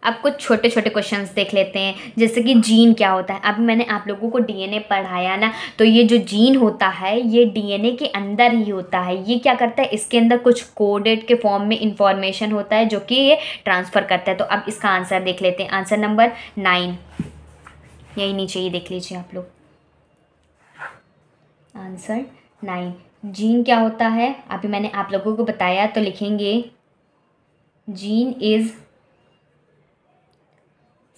अब कुछ छोटे छोटे क्वेश्चंस देख लेते हैं, जैसे कि जीन क्या होता है। अब मैंने आप लोगों को डीएनए पढ़ाया ना, तो ये जो जीन होता है ये डीएनए के अंदर ही होता है। ये क्या करता है, इसके अंदर कुछ कोडेड के फॉर्म में इंफॉर्मेशन होता है जो कि ये ट्रांसफ़र करता है। तो अब इसका आंसर देख लेते हैं। आंसर नंबर 9 यही नीचे ही देख लीजिए आप लोग। आंसर 9, जीन क्या होता है अभी मैंने आप लोगों को बताया, तो लिखेंगे gene is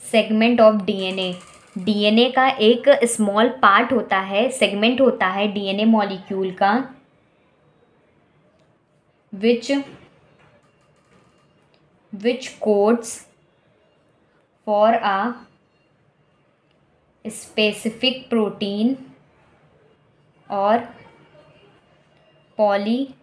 segment of DNA. DNA का एक स्मॉल पार्ट होता है, सेगमेंट होता है डीएनए मॉलिक्यूल का, which codes for a specific protein और पॉलीपेप्टाइड।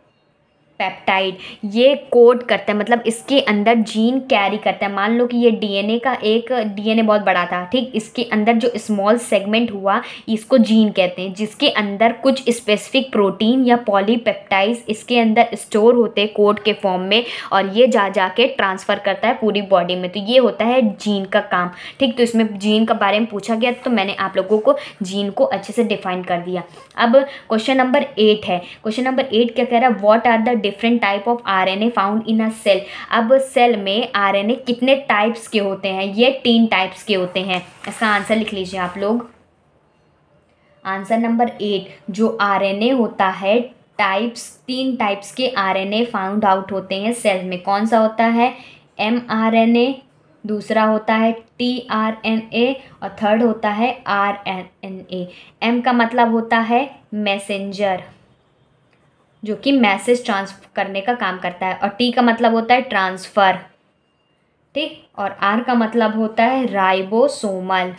ये कोड करता है, मतलब इसके अंदर जीन कैरी करता है। मान लो कि ये डीएनए का एक, डीएनए बहुत बड़ा था, ठीक। इसके अंदर जो स्मॉल सेगमेंट हुआ इसको जीन कहते हैं, जिसके अंदर कुछ स्पेसिफिक प्रोटीन या पॉलीपेप्टाइड्स इसके अंदर स्टोर होते हैं कोड के फॉर्म में, और ये जाके ट्रांसफ़र करता है पूरी बॉडी में। तो ये होता है जीन का काम, ठीक। तो इसमें जीन के बारे में पूछा गया, तो मैंने आप लोगों को जीन को अच्छे से डिफाइन कर दिया। अब क्वेश्चन नंबर 8 है। क्वेश्चन नंबर 8 क्या कह रहा है, what are the different type of RNA found in a cell. अब सेल में आरएनए कितने टाइप्स के होते हैं, ये 3 टाइप्स के होते हैं। इसका आंसर लिख लीजिए आप लोग। आंसर नंबर 8, जो आरएनए होता है टाइप्स, 3 टाइप्स के आरएनए फाउंड आउट होते हैं सेल में। कौन सा होता है, mRNA, दूसरा होता है tRNA, और थर्ड होता है RNA। M का मतलब होता है मैसेंजर, जो कि मैसेज ट्रांसफर करने का काम करता है, और T का मतलब होता है ट्रांसफ़र, ठीक। और R का मतलब होता है राइबोसोमल।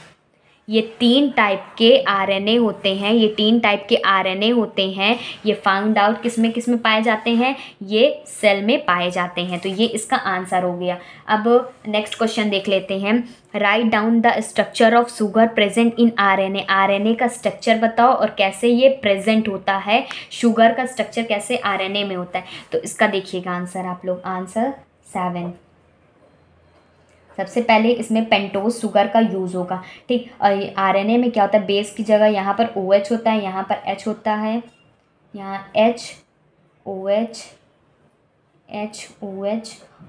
ये 3 टाइप के आरएनए होते हैं, ये 3 टाइप के आरएनए होते हैं। ये फाउंड आउट किस में पाए जाते हैं, ये सेल में पाए जाते हैं। तो ये इसका आंसर हो गया। अब नेक्स्ट क्वेश्चन देख लेते हैं। Write down the structure of sugar present in RNA. RNA का स्ट्रक्चर बताओ और कैसे ये प्रेजेंट होता है, शुगर का स्ट्रक्चर कैसे आरएनए में होता है। तो इसका देखिएगा आंसर आप लोग, आंसर 7। सबसे पहले इसमें पेंटोज शुगर का यूज़ होगा, ठीक। और आरएनए में क्या होता है, बेस की जगह यहाँ पर OH होता है, यहाँ पर H होता है, यहाँ OH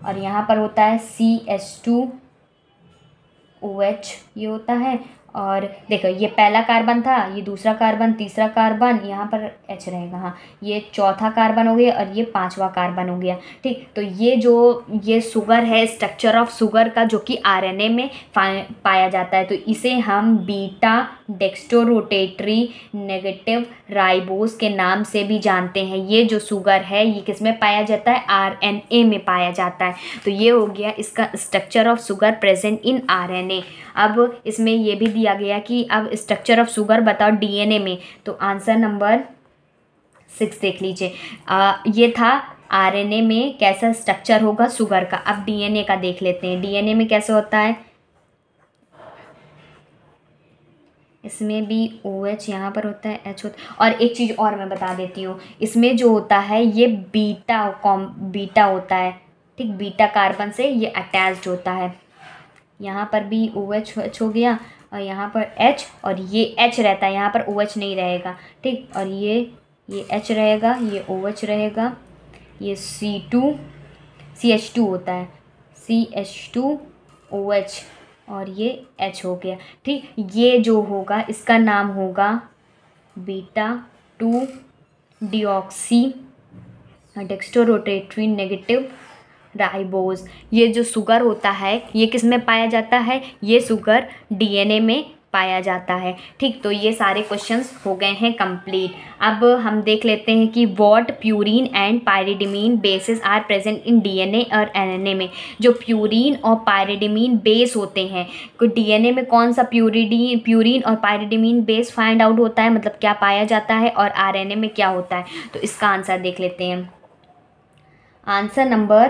और यहाँ पर होता है CH2OH ये होता है। और देखो ये पहला कार्बन था, ये दूसरा कार्बन, तीसरा कार्बन, यहाँ पर H रहेगा, हाँ ये चौथा कार्बन हो गया और ये 5वां कार्बन हो गया, ठीक। तो ये शुगर है, स्ट्रक्चर ऑफ शुगर का, जो कि आरएनए में पाया जाता है। तो इसे हम बीटा डेक्स्ट्रोरोटेटरी नेगेटिव राइबोस के नाम से भी जानते हैं। ये जो शुगर है ये किस में पाया जाता है, आरएनए में पाया जाता है। तो ये हो गया इसका structure of sugar present in RNA. अब इसमें ये भी दिया गया कि अब स्ट्रक्चर ऑफ शुगर बताओ डीएनए में। तो आंसर नंबर 6 देख लीजिए। ये था आरएनए में कैसा स्ट्रक्चर होगा शुगर का। अब डीएनए का देख लेते हैं, डीएनए में कैसे होता है। इसमें भी OH यहाँ पर होता है, H होता है। और एक चीज़ और मैं बता देती हूँ, इसमें जो होता है ये बीटा होता है, ठीक। बीटा कार्बन से ये अटैच्ड होता है। यहाँ पर भी OH हो गया और यहाँ पर H और ये H रहता है, यहाँ पर OH नहीं रहेगा, ठीक। और ये H रहेगा, ये OH रहेगा, ये CH2 होता है, CH2OH और ये H हो गया, ठीक। ये जो होगा इसका नाम होगा beta 2 deoxy dextrorotatory negative ribose. ये जो शुगर होता है ये किस में पाया जाता है, ये शुगर डीएनए में पाया जाता है, ठीक। तो ये सारे क्वेश्चंस हो गए हैं कंप्लीट। अब हम देख लेते हैं कि what purine and pyridine bases are present in DNA और एनएनए में। जो प्यूरिन और पायरिडीन बेस होते हैं, डीएनए में कौन सा प्यूरिन और पायरिडीन बेस फाइंड आउट होता है, मतलब क्या पाया जाता है, और आरएनए में क्या होता है। तो इसका आंसर देख लेते हैं। आंसर नंबर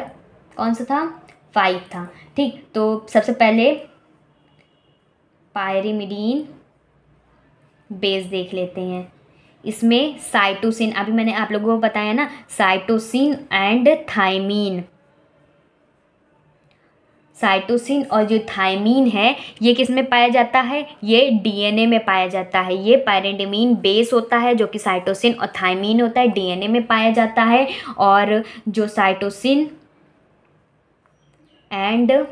कौन सा था, 5 था, ठीक। तो सबसे पहले पायरिमिडीन बेस देख लेते हैं। इसमें साइटोसिन, अभी मैंने आप लोगों को बताया ना, साइटोसिन एंड थायमीन। साइटोसिन और जो थायमीन है ये किस में पाया जाता है, ये डीएनए में पाया जाता है। ये पायरिडीन बेस होता है जो कि साइटोसिन और थायमीन होता है, डीएनए में पाया जाता है। और जो साइटोसिन एंड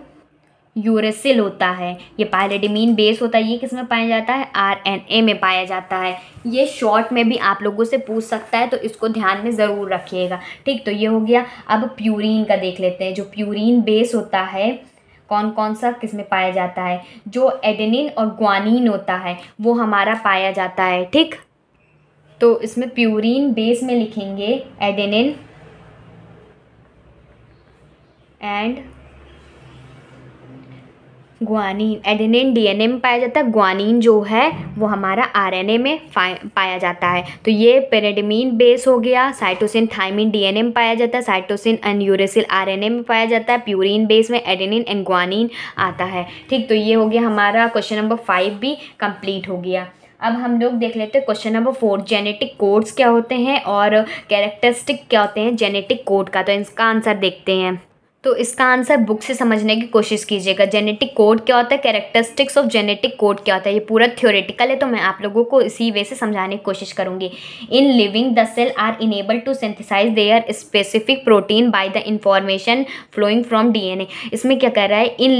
यूरेसिल होता है, ये पायरिडीन बेस होता है, ये किस में पाया जाता है, आरएनए में पाया जाता है। ये शॉर्ट में भी आप लोगों से पूछ सकता है, तो इसको ध्यान में ज़रूर रखिएगा, ठीक। तो ये हो गया। अब प्यूरिन का देख लेते हैं। जो प्यूरिन बेस होता है कौन कौन सा किस में पाया जाता है, जो एडेनिन और ग्वानिन होता है वो हमारा पाया जाता है, ठीक। तो इसमें प्यूरिन बेस में लिखेंगे adenine and guanine. Adenine DNA में पाया जाता है, ग्वानिन जो है वो हमारा आरएनए में पाया जाता है। तो ये पायरिडीन बेस हो गया। साइटोसिन थायमीन डीएनए में पाया जाता है, साइटोसिन एंड यूरेसिल आरएनए में पाया जाता है, प्यूरिन बेस में एडेनिन एंड ग्वानिन आता है, ठीक। तो ये हो गया हमारा क्वेश्चन नंबर 5 भी कंप्लीट हो गया। अब हम लोग देख लेते हैं क्वेश्चन नंबर 4, जेनेटिक कोड्स क्या होते हैं और कैरेक्टरिस्टिक क्या होते हैं जेनेटिक कोड का। तो इसका आंसर देखते हैं। तो इसका आंसर बुक से समझने की कोशिश कीजिएगा। जेनेटिक कोड क्या होता है, कैरेक्टरिस्टिक्स ऑफ जेनेटिक कोड क्या होता है। ये पूरा थ्योरेटिकल है, तो मैं आप लोगों को इसी वे से समझाने की कोशिश करूंगी। In living the cell are enable to synthesize their specific protein by the information flowing from DNA. इसमें क्या कर रहा है, इन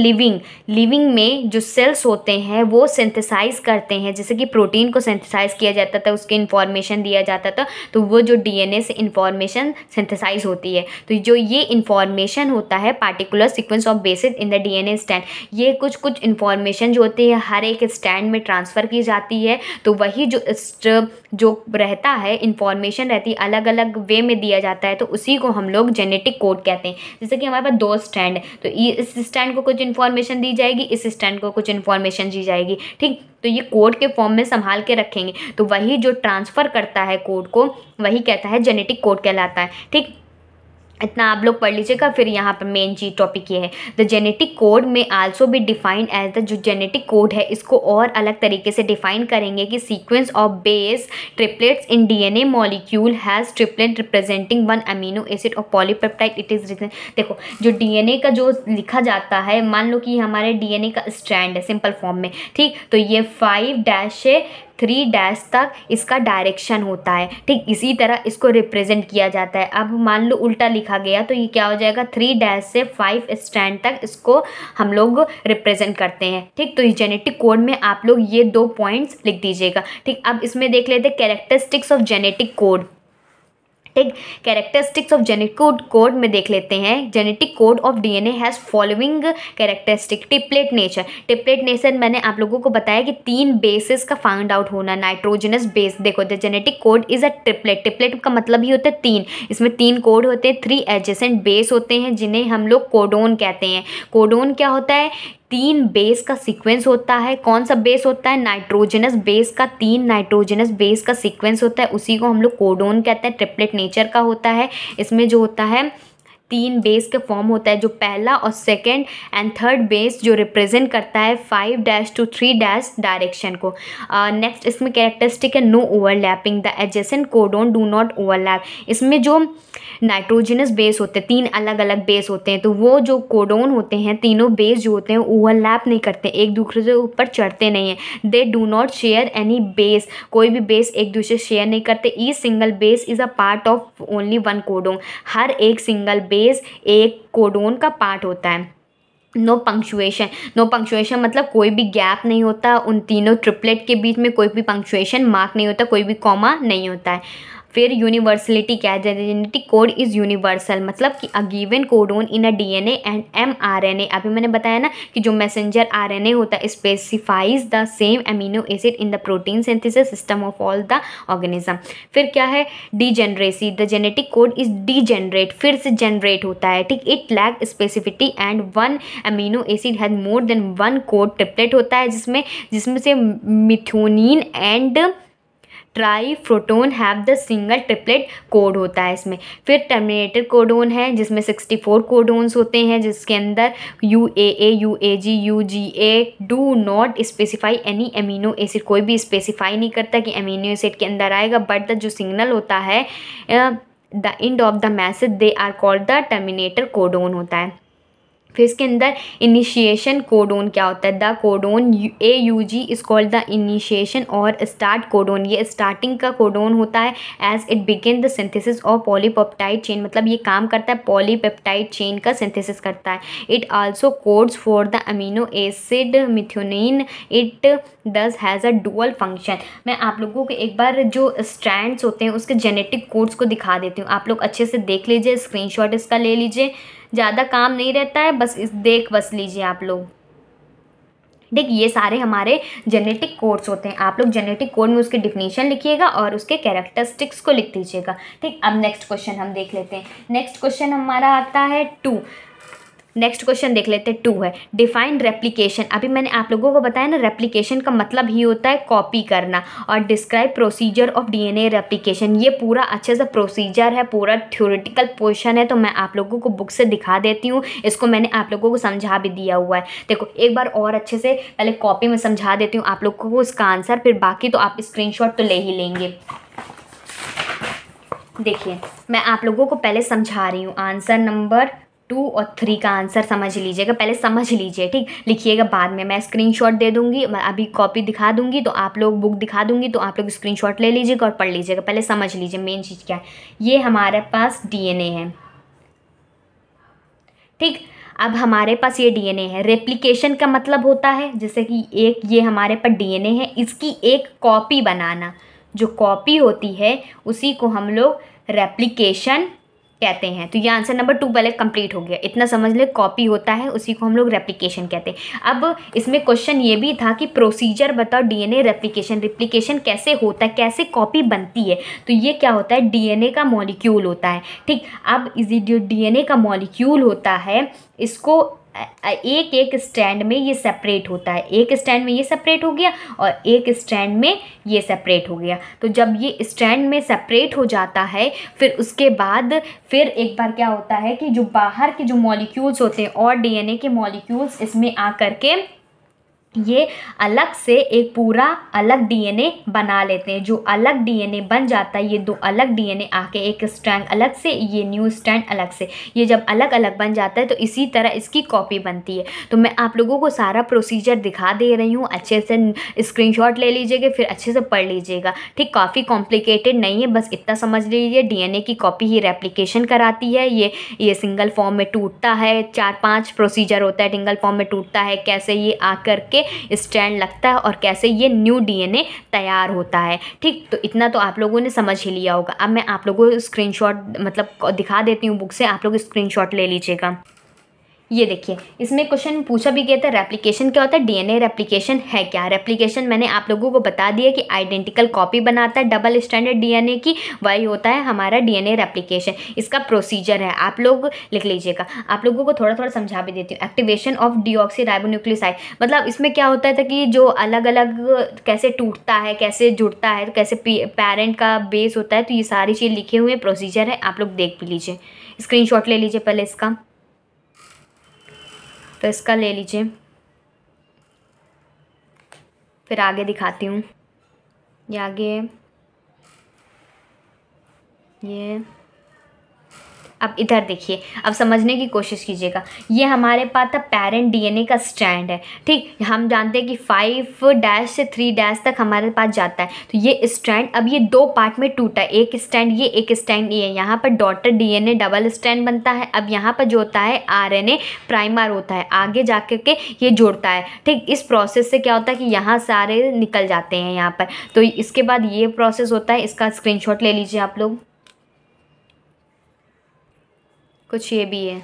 लिविंग में जो सेल्स होते हैं वो सिंथेसाइज करते हैं, जैसे कि प्रोटीन को सिंथेसाइज किया जाता था, उसके इन्फॉर्मेशन दिया जाता था, तो वो जो डीएनए से इन्फॉर्मेशन सिंथेसाइज होती है। तो जो ये इन्फॉर्मेशन होता होता है particular sequence of basis in the DNA strand. ये कुछ इन्फॉर्मेशन जो होती है हर एक स्ट्रैंड में ट्रांसफ़र की जाती है, तो वही जो रहता है इन्फॉर्मेशन रहती है अलग अलग वे में दिया जाता है, तो उसी को हम लोग जेनेटिक कोड कहते हैं। जैसे कि हमारे पास 2 स्ट्रैंड है, तो इस स्ट्रैंड को कुछ इन्फॉर्मेशन दी जाएगी, इस स्ट्रैंड को कुछ इन्फॉर्मेशन दी जाएगी, ठीक। तो ये कोड के फॉर्म में संभाल के रखेंगे, तो वही जो ट्रांसफ़र करता है कोड को वही कहता है जेनेटिक कोड कहलाता है, ठीक। इतना आप लोग पढ़ लीजिएगा। फिर यहाँ पर मेन चीज टॉपिक ये है, the genetic code may also be defined as the, जो जेनेटिक कोड है इसको और अलग तरीके से डिफाइन करेंगे कि sequence of base triplets in DNA molecule has triplet representing 1 amino acid और पॉलीपेप्टाइड इट इज रिटन। देखो जो डीएनए का जो लिखा जाता है, मान लो कि हमारे डीएनए का स्ट्रैंड है सिंपल फॉर्म में, ठीक, तो ये 5' से 3' तक इसका डायरेक्शन होता है, ठीक। इसी तरह इसको रिप्रेजेंट किया जाता है। अब मान लो उल्टा लिखा गया तो ये क्या हो जाएगा, 3' से 5 स्ट्रैंड तक इसको हम लोग रिप्रेजेंट करते हैं, ठीक। तो इस जेनेटिक कोड में आप लोग ये 2 पॉइंट्स लिख दीजिएगा, ठीक। अब इसमें देख लेते हैं कैरेक्टरिस्टिक्स ऑफ जेनेटिक कोड, ठीक। कैरेक्टरिस्टिक्स ऑफ जेनेटिक कोड में देख लेते हैं। Genetic code of DNA has following characteristic. Triplet nature, triplet nature मैंने आप लोगों को बताया कि 3 बेसिस का फाइंड आउट होना, नाइट्रोजनस बेस। देखो the genetic code is a triplet, triplet का मतलब ही होता है 3, इसमें 3 कोड होते हैं, 3 एडजेसेंट बेस होते हैं जिन्हें हम लोग कोडोन कहते हैं। कोडोन क्या होता है, 3 बेस का सीक्वेंस होता है। कौन सा बेस होता है, नाइट्रोजनस बेस का, 3 नाइट्रोजनस बेस का सीक्वेंस होता है, उसी को हम लोग कोडोन कहते हैं। ट्रिपलेट नेचर का होता है, इसमें जो होता है 3 बेस के फॉर्म होता है, जो पहला और सेकंड एंड थर्ड बेस जो रिप्रेजेंट करता है 5' to 3' डायरेक्शन को। नेक्स्ट इसमें कैरेक्टरिस्टिक है no overlapping, the adjacent codon do not overlap. इसमें जो नाइट्रोजनस बेस होते हैं, 3 अलग अलग बेस होते हैं, तो वो जो कोडोन होते हैं तीनों बेस जो होते हैं ओवरलैप नहीं करते, एक दूसरे से ऊपर चढ़ते नहीं हैं। They do not share any base, कोई भी बेस एक दूसरे से शेयर नहीं करते। Each single base is a part of only 1 codon, हर एक सिंगल बेस एक कोडोन का पार्ट होता है। नो पंक्चुएशन, नो पंक्चुएशन मतलब कोई भी गैप नहीं होता, उन तीनों ट्रिपलेट के बीच में कोई भी पंक्चुएशन मार्क नहीं होता, कोई भी कॉमा नहीं होता है। फिर यूनिवर्सलिटी क्या है, जेनेटिक कोड इज़ यूनिवर्सल, मतलब कि a given codon in a DNA and mRNA, अभी मैंने बताया ना कि जो मैसेंजर आरएनए होता है specifies the same amino acid in the protein synthesis system of all the organism. फिर क्या है, degeneracy, the genetic code is degenerate, फिर से जनरेट होता है, ठीक। It lack specificity and 1 amino acid has more than 1 code, triplet होता है जिसमें से methionine and tryptophan have the single triplet code होता है इसमें। फिर टर्मिनेटर कोडोन है जिसमें 64 कोडोन्स होते हैं, जिसके अंदर UAA, UAG, UGA do not specify any amino acid, कोई भी स्पेसिफाई नहीं करता कि अमीनो एसिड के अंदर आएगा, बट द जो सिग्नल होता है the end of the message they are called the terminator codon होता है। फिर इसके अंदर इनिशिएशन कोडोन क्या होता है, the codon AUG is called the initiation और स्टार्ट कोडोन, ये स्टार्टिंग का कोडोन होता है as it begin the synthesis of polypeptide chain, मतलब ये काम करता है पॉलीपेप्टाइड चेन का सिंथेसिस करता है। It also codes for the amino acid methionine, it दस हैज़ अ डुअल फंक्शन। मैं आप लोगों को एक बार जो स्ट्रैंड्स होते हैं उसके जेनेटिक कोड्स को दिखा देती हूँ, आप लोग अच्छे से देख लीजिए, स्क्रीनशॉट इसका ले लीजिए, ज़्यादा काम नहीं रहता है, बस बस लीजिए आप लोग। देखिए ये सारे हमारे जेनेटिक कोड्स होते हैं, आप लोग जेनेटिक कोड में उसके डिफिनीशन लिखिएगा और उसके कैरेक्टरिस्टिक्स को लिख दीजिएगा, ठीक। अब नेक्स्ट क्वेश्चन हम देख लेते हैं। नेक्स्ट क्वेश्चन हमारा आता है 2। नेक्स्ट क्वेश्चन देख लेते हैं 2 है, डिफाइन रेप्लिकेशन। अभी मैंने आप लोगों को बताया ना, रेप्लिकेशन का मतलब ही होता है कॉपी करना, और describe procedure of DNA replication. ये पूरा अच्छे से प्रोसीजर है, पूरा थ्योरेटिकल पोर्शन है, तो मैं आप लोगों को बुक से दिखा देती हूँ, इसको मैंने आप लोगों को समझा भी दिया हुआ है। देखो एक बार और अच्छे से पहले कॉपी में समझा देती हूँ आप लोगों को इसका आंसर, फिर बाकी तो आप स्क्रीनशॉट तो ले ही लेंगे। देखिए मैं आप लोगों को पहले समझा रही हूँ, आंसर नंबर 2 और 3 का आंसर समझ लीजिएगा, पहले समझ लीजिए, ठीक। लिखिएगा बाद में, मैं स्क्रीनशॉट दे दूंगी, मैं अभी कॉपी दिखा दूंगी तो आप लोग बुक दिखा दूंगी तो आप लोग स्क्रीनशॉट ले लीजिएगा और पढ़ लीजिएगा। पहले समझ लीजिए मेन चीज़ क्या है। ये हमारे पास डीएनए है, ठीक। अब हमारे पास ये डीएनए है, रेप्लिकेशन का मतलब होता है जैसे कि एक ये हमारे पास डीएनए है, इसकी एक कॉपी बनाना, जो कॉपी होती है उसी को हम लोग रेप्लिकेशन कहते हैं। तो ये आंसर नंबर 2 पहले कंप्लीट हो गया। इतना समझ ले, कॉपी होता है उसी को हम लोग रेप्लिकेशन कहते हैं। अब इसमें क्वेश्चन ये भी था कि प्रोसीजर बताओ डीएनए रेप्लिकेशन कैसे होता है, कैसे कॉपी बनती है। तो ये क्या होता है, डीएनए का मॉलिक्यूल होता है। ठीक, अब इस जो डीएनए का मॉलिक्यूल होता है इसको एक एक स्टैंड में ये सेपरेट होता है। एक स्टैंड में ये सेपरेट हो गया और एक स्टैंड में ये सेपरेट हो गया। तो जब ये स्टैंड में सेपरेट हो जाता है फिर उसके बाद फिर एक बार क्या होता है कि जो बाहर के जो मॉलिक्यूल्स होते हैं और डीएनए के मॉलिक्यूल्स इसमें आकर के ये अलग से एक पूरा अलग डीएनए बना लेते हैं। जो अलग डीएनए बन जाता है, ये दो अलग डीएनए आके एक स्ट्रैंड अलग से, ये न्यू स्ट्रैंड अलग से, ये जब अलग अलग बन जाता है तो इसी तरह इसकी कॉपी बनती है। तो मैं आप लोगों को सारा प्रोसीजर दिखा दे रही हूँ, अच्छे से स्क्रीनशॉट ले लीजिएगा, फिर अच्छे से पढ़ लीजिएगा। ठीक, काफ़ी कॉम्प्लिकेटेड नहीं है, बस इतना समझ लीजिए डीएनए की कॉपी ही रेप्लिकेशन कराती है। ये सिंगल फॉर्म में टूटता है, 4-5 प्रोसीजर होता है, सिंगल फॉर्म में टूटता है, कैसे ये आकर के स्टैंड लगता है और कैसे ये न्यू डीएनए तैयार होता है। ठीक, तो इतना तो आप लोगों ने समझ ही लिया होगा। अब मैं आप लोगों को स्क्रीनशॉट मतलब दिखा देती हूँ बुक से, आप लोग स्क्रीनशॉट ले लीजिएगा। ये देखिए, इसमें क्वेश्चन पूछा भी गया था रेप्लिकेशन क्या होता है, डीएनए रेप्लिकेशन है क्या। रेप्लिकेशन मैंने आप लोगों को बता दिया कि आइडेंटिकल कॉपी बनाता है डबल स्टैंडर्ड डीएनए की, वही होता है हमारा डीएनए रेप्लिकेशन। इसका प्रोसीजर है, आप लोग लिख लीजिएगा। आप लोगों को थोड़ा थोड़ा समझा भी देती हूँ। एक्टिवेशन ऑफ डीऑक्सीराइबोन्यूक्लियोसाइड, मतलब इसमें क्या होता है कि जो अलग अलग कैसे टूटता है, कैसे जुड़ता है, कैसे पेरेंट का बेस होता है, तो ये सारी चीज़ लिखे हुए प्रोसीजर है, आप लोग देख भी लीजिए। स्क्रीनशॉट ले लीजिए पहले इसका, तो इसका ले लीजिए, फिर आगे दिखाती हूँ। ये आगे, ये अब इधर देखिए, अब समझने की कोशिश कीजिएगा। ये हमारे पास था पेरेंट डीएनए का स्ट्रैंड है। ठीक, हम जानते हैं कि 5' से 3' तक हमारे पास जाता है। तो ये स्ट्रैंड अब ये 2 पार्ट में टूटा है, एक स्ट्रैंड ये, एक स्ट्रैंड ये। यहाँ पर डॉटर डीएनए डबल स्ट्रैंड बनता है। अब यहाँ पर जो होता है आरएनए प्राइमर होता है, आगे जाकर के ये जोड़ता है। ठीक, इस प्रोसेस से क्या होता है कि यहाँ सारे निकल जाते हैं यहाँ पर। तो इसके बाद ये प्रोसेस होता है, इसका स्क्रीनशॉट ले लीजिए आप लोग। कुछ ये भी है,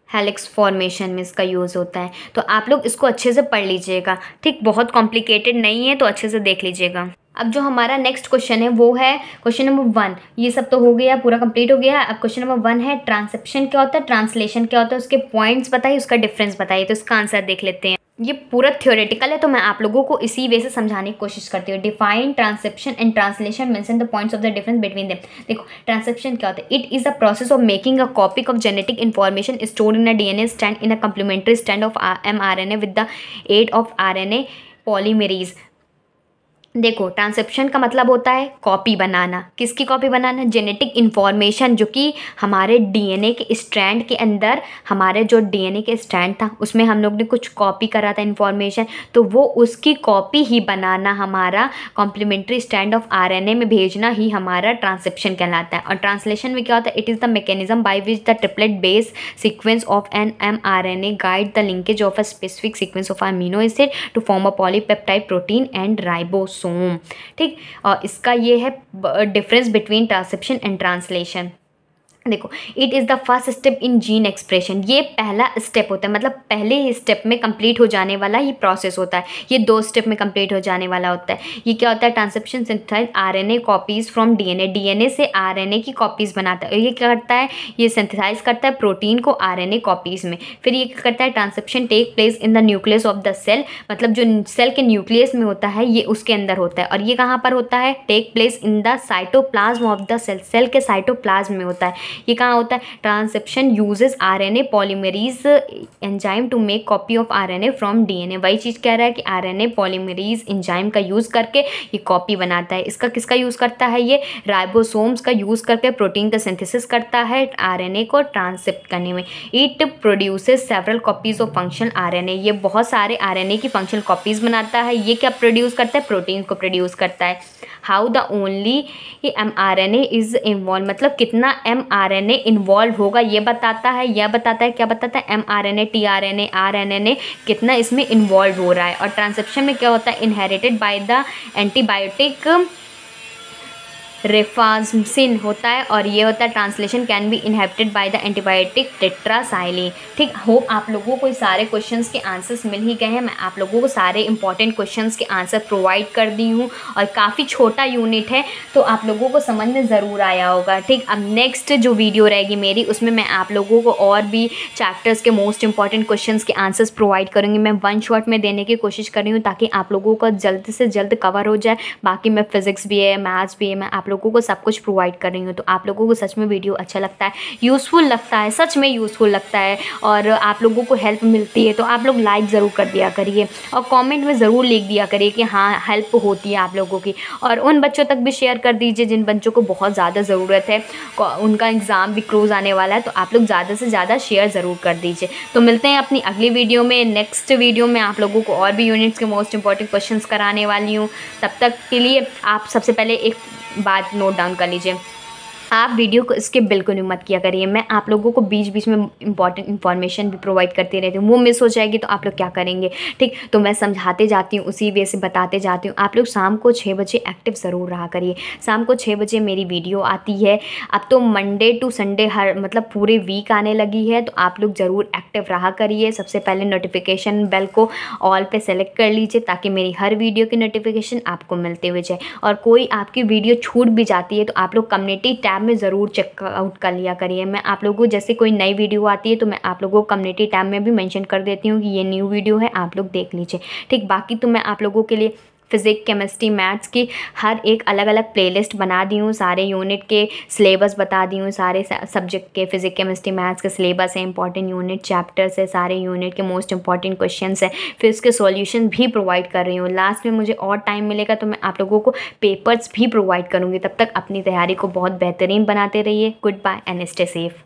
हेलिक्स फॉर्मेशन में इसका यूज़ होता है। तो आप लोग इसको अच्छे से पढ़ लीजिएगा। ठीक, बहुत कॉम्प्लिकेटेड नहीं है, तो अच्छे से देख लीजिएगा। अब जो हमारा नेक्स्ट क्वेश्चन है वो है क्वेश्चन नंबर 1। ये सब तो हो गया, पूरा कंप्लीट हो गया। अब क्वेश्चन नंबर 1 है ट्रांसक्रिप्शन क्या होता है, ट्रांसलेशन क्या होता है, उसके पॉइंट्स बताइए, उसका डिफरेंस बताइए। तो इसका आंसर देख लेते हैं। ये पूरा थ्योरेटिकल है, तो मैं आप लोगों को इसी वे से समझाने की कोशिश करती हूँ। Define transcription and translation, mention the points of the difference between them. देखो, ट्रांसक्रिप्शन क्या होता है, it is the process of making a copy of genetic information stored in a DNA strand in a complementary strand of mRNA with the aid of RNA polymerase. देखो, transcription का मतलब होता है copy बनाना। किसकी copy बनाना, genetic information, जो कि हमारे DNA के स्ट्रैंड के अंदर, हमारे जो डीएनए के स्ट्रैंड था उसमें हम लोग ने कुछ कॉपी करा था इन्फॉर्मेशन, तो वो उसकी कॉपी ही बनाना, हमारा कॉम्प्लीमेंट्री स्ट्रैंड ऑफ आरएनए में भेजना ही हमारा ट्रांसक्रिप्शन कहलाता है। और ट्रांसलेशन में क्या होता है, it is the mechanism by which the triplet base sequence of an mRNA guide the linkage of a specific sequence of amino acid to form a polypeptide protein and ribosome. ठीक, और इसका ये है difference between transcription and translation. देखो, it is the first step in gene expression. ये पहला step होता है, मतलब पहले ही स्टेप में कंप्लीट हो जाने वाला ये प्रोसेस होता है। ये 2 स्टेप में कंप्लीट हो जाने वाला होता है। ये क्या होता है, transcription synthesize RNA copies from DNA, DNA से आरएनए की कॉपीज़ बनाता है। ये क्या करता है, ये सिंथेसाइज करता है प्रोटीन को आरएनए कॉपीज़ में। फिर ये क्या करता है, transcription take place in the nucleus of the cell, मतलब जो सेल के न्यूक्लियस में होता है ये उसके अंदर होता है। और ये कहाँ पर होता है, take place in the cytoplasm of the cell, cell के साइटोप्लाज्म में होता है। ये कहाँ होता है, transcription uses RNA polymerase enzyme to make copy of RNA from DNA. वही चीज़ कह रहा है कि आरएनए पॉलीमरेज एंजाइम का यूज़ करके ये कॉपी बनाता है। इसका किसका यूज़ करता है, ये राइबोसोम्स का यूज़ करके प्रोटीन का सिंथेसिस करता है आरएनए को ट्रांसक्रिप्ट करने में। It produces several copies of functional RNA, ये बहुत सारे आरएनए की फंक्शनल कॉपीज़ बनाता है। ये क्या प्रोड्यूस करता है, प्रोटीन को प्रोड्यूस करता है। How the only mRNA is involve, मतलब कितना mRNA इन्वॉल्व होगा ये बताता है। यह बताता है, क्या बताता है, mRNA, tRNA, rNA कितना इसमें इन्वॉल्व हो रहा है। और ट्रांसक्रिप्शन में क्या होता है, इनहेरिटेड बाय द एंटीबायोटिक रिफाम्सिन होता है और ये होता है translation can be inhabited by the antibiotic tetracycline. ठीक, होप आप लोगों को सारे क्वेश्चंस के आंसर्स मिल ही गए हैं। मैं आप लोगों को सारे इंपॉर्टेंट क्वेश्चंस के आंसर प्रोवाइड कर दी हूँ और काफ़ी छोटा यूनिट है तो आप लोगों को समझ में ज़रूर आया होगा। ठीक, अब नेक्स्ट जो वीडियो रहेगी मेरी उसमें मैं आप लोगों को और भी चैप्टर्स के मोस्ट इंपॉर्टेंट क्वेश्चंस के आंसर्स प्रोवाइड करूँगी। मैं वन शॉट में देने की कोशिश कर रही हूँ ताकि आप लोगों का जल्द से जल्द कवर हो जाए। बाकी मैं फिजिक्स भी है, मैथ्स भी है, मैं आप लोगों को सब कुछ प्रोवाइड कर रही हूँ। तो आप लोगों को सच में वीडियो अच्छा लगता है, यूज़फुल लगता है, सच में यूज़फुल लगता है और आप लोगों को हेल्प मिलती है तो आप लोग लाइक ज़रूर कर दिया करिए और कमेंट में ज़रूर लिख दिया करिए कि हाँ हेल्प होती है आप लोगों की। और उन बच्चों तक भी शेयर कर दीजिए जिन बच्चों को बहुत ज़्यादा ज़रूरत है, उनका एग्ज़ाम भी क्लोज आने वाला है तो आप लोग ज़्यादा से ज़्यादा शेयर ज़रूर कर दीजिए। तो मिलते हैं अपनी अगली वीडियो में। नेक्स्ट वीडियो में आप लोगों को और भी यूनिट्स के मोस्ट इंपॉर्टेंट क्वेश्चंस कराने वाली हूँ। तब तक के लिए आप सबसे पहले एक बात नोट डाउन कर लीजिए, आप वीडियो को स्किप बिल्कुल भी मत किया करिए। मैं आप लोगों को बीच बीच में इंपॉर्टेंट इन्फॉर्मेशन भी प्रोवाइड करती रहती हूँ, वो मिस हो जाएगी तो आप लोग क्या करेंगे। ठीक, तो मैं समझाते जाती हूँ, उसी वे से बताते जाती हूँ। आप लोग शाम को 6 बजे एक्टिव ज़रूर रहा करिए। शाम को 6 बजे मेरी वीडियो आती है। अब तो मंडे टू संडे हर मतलब पूरे वीक आने लगी है तो आप लोग ज़रूर एक्टिव रहा करिए। सबसे पहले नोटिफिकेशन बेल को ऑल पे सेलेक्ट कर लीजिए ताकि मेरी हर वीडियो की नोटिफिकेशन आपको मिलते हुए जाए। और कोई आपकी वीडियो छूट भी जाती है तो आप लोग कम्युनिटी टैब में ज़रूर चेक आउट कर लिया करिए। मैं आप लोगों को जैसे कोई नई वीडियो आती है तो मैं आप लोगों को कम्युनिटी टैब में भी मेंशन कर देती हूँ कि ये न्यू वीडियो है, आप लोग देख लीजिए। ठीक, बाकी तो मैं आप लोगों के लिए फिज़िक्स, केमिस्ट्री, मैथ्स की हर एक अलग अलग प्लेलिस्ट बना दी हूँ, सारे यूनिट के सिलेबस बता दी हूँ, सारे सब्जेक्ट के फिज़िक्स, केमिस्ट्री, मैथ्स के सिलेबस है, इंपॉर्टेंट यूनिट चैप्टर्स है, सारे यूनिट के मोस्ट इंपॉर्टेंट क्वेश्चंस है, फिर उसके सॉल्यूशन भी प्रोवाइड कर रही हूँ। लास्ट में मुझे और टाइम मिलेगा तो मैं आप लोगों को पेपर्स भी प्रोवाइड करूँगी। तब तक अपनी तैयारी को बहुत बेहतरीन बनाते रहिए। Good bye and stay safe.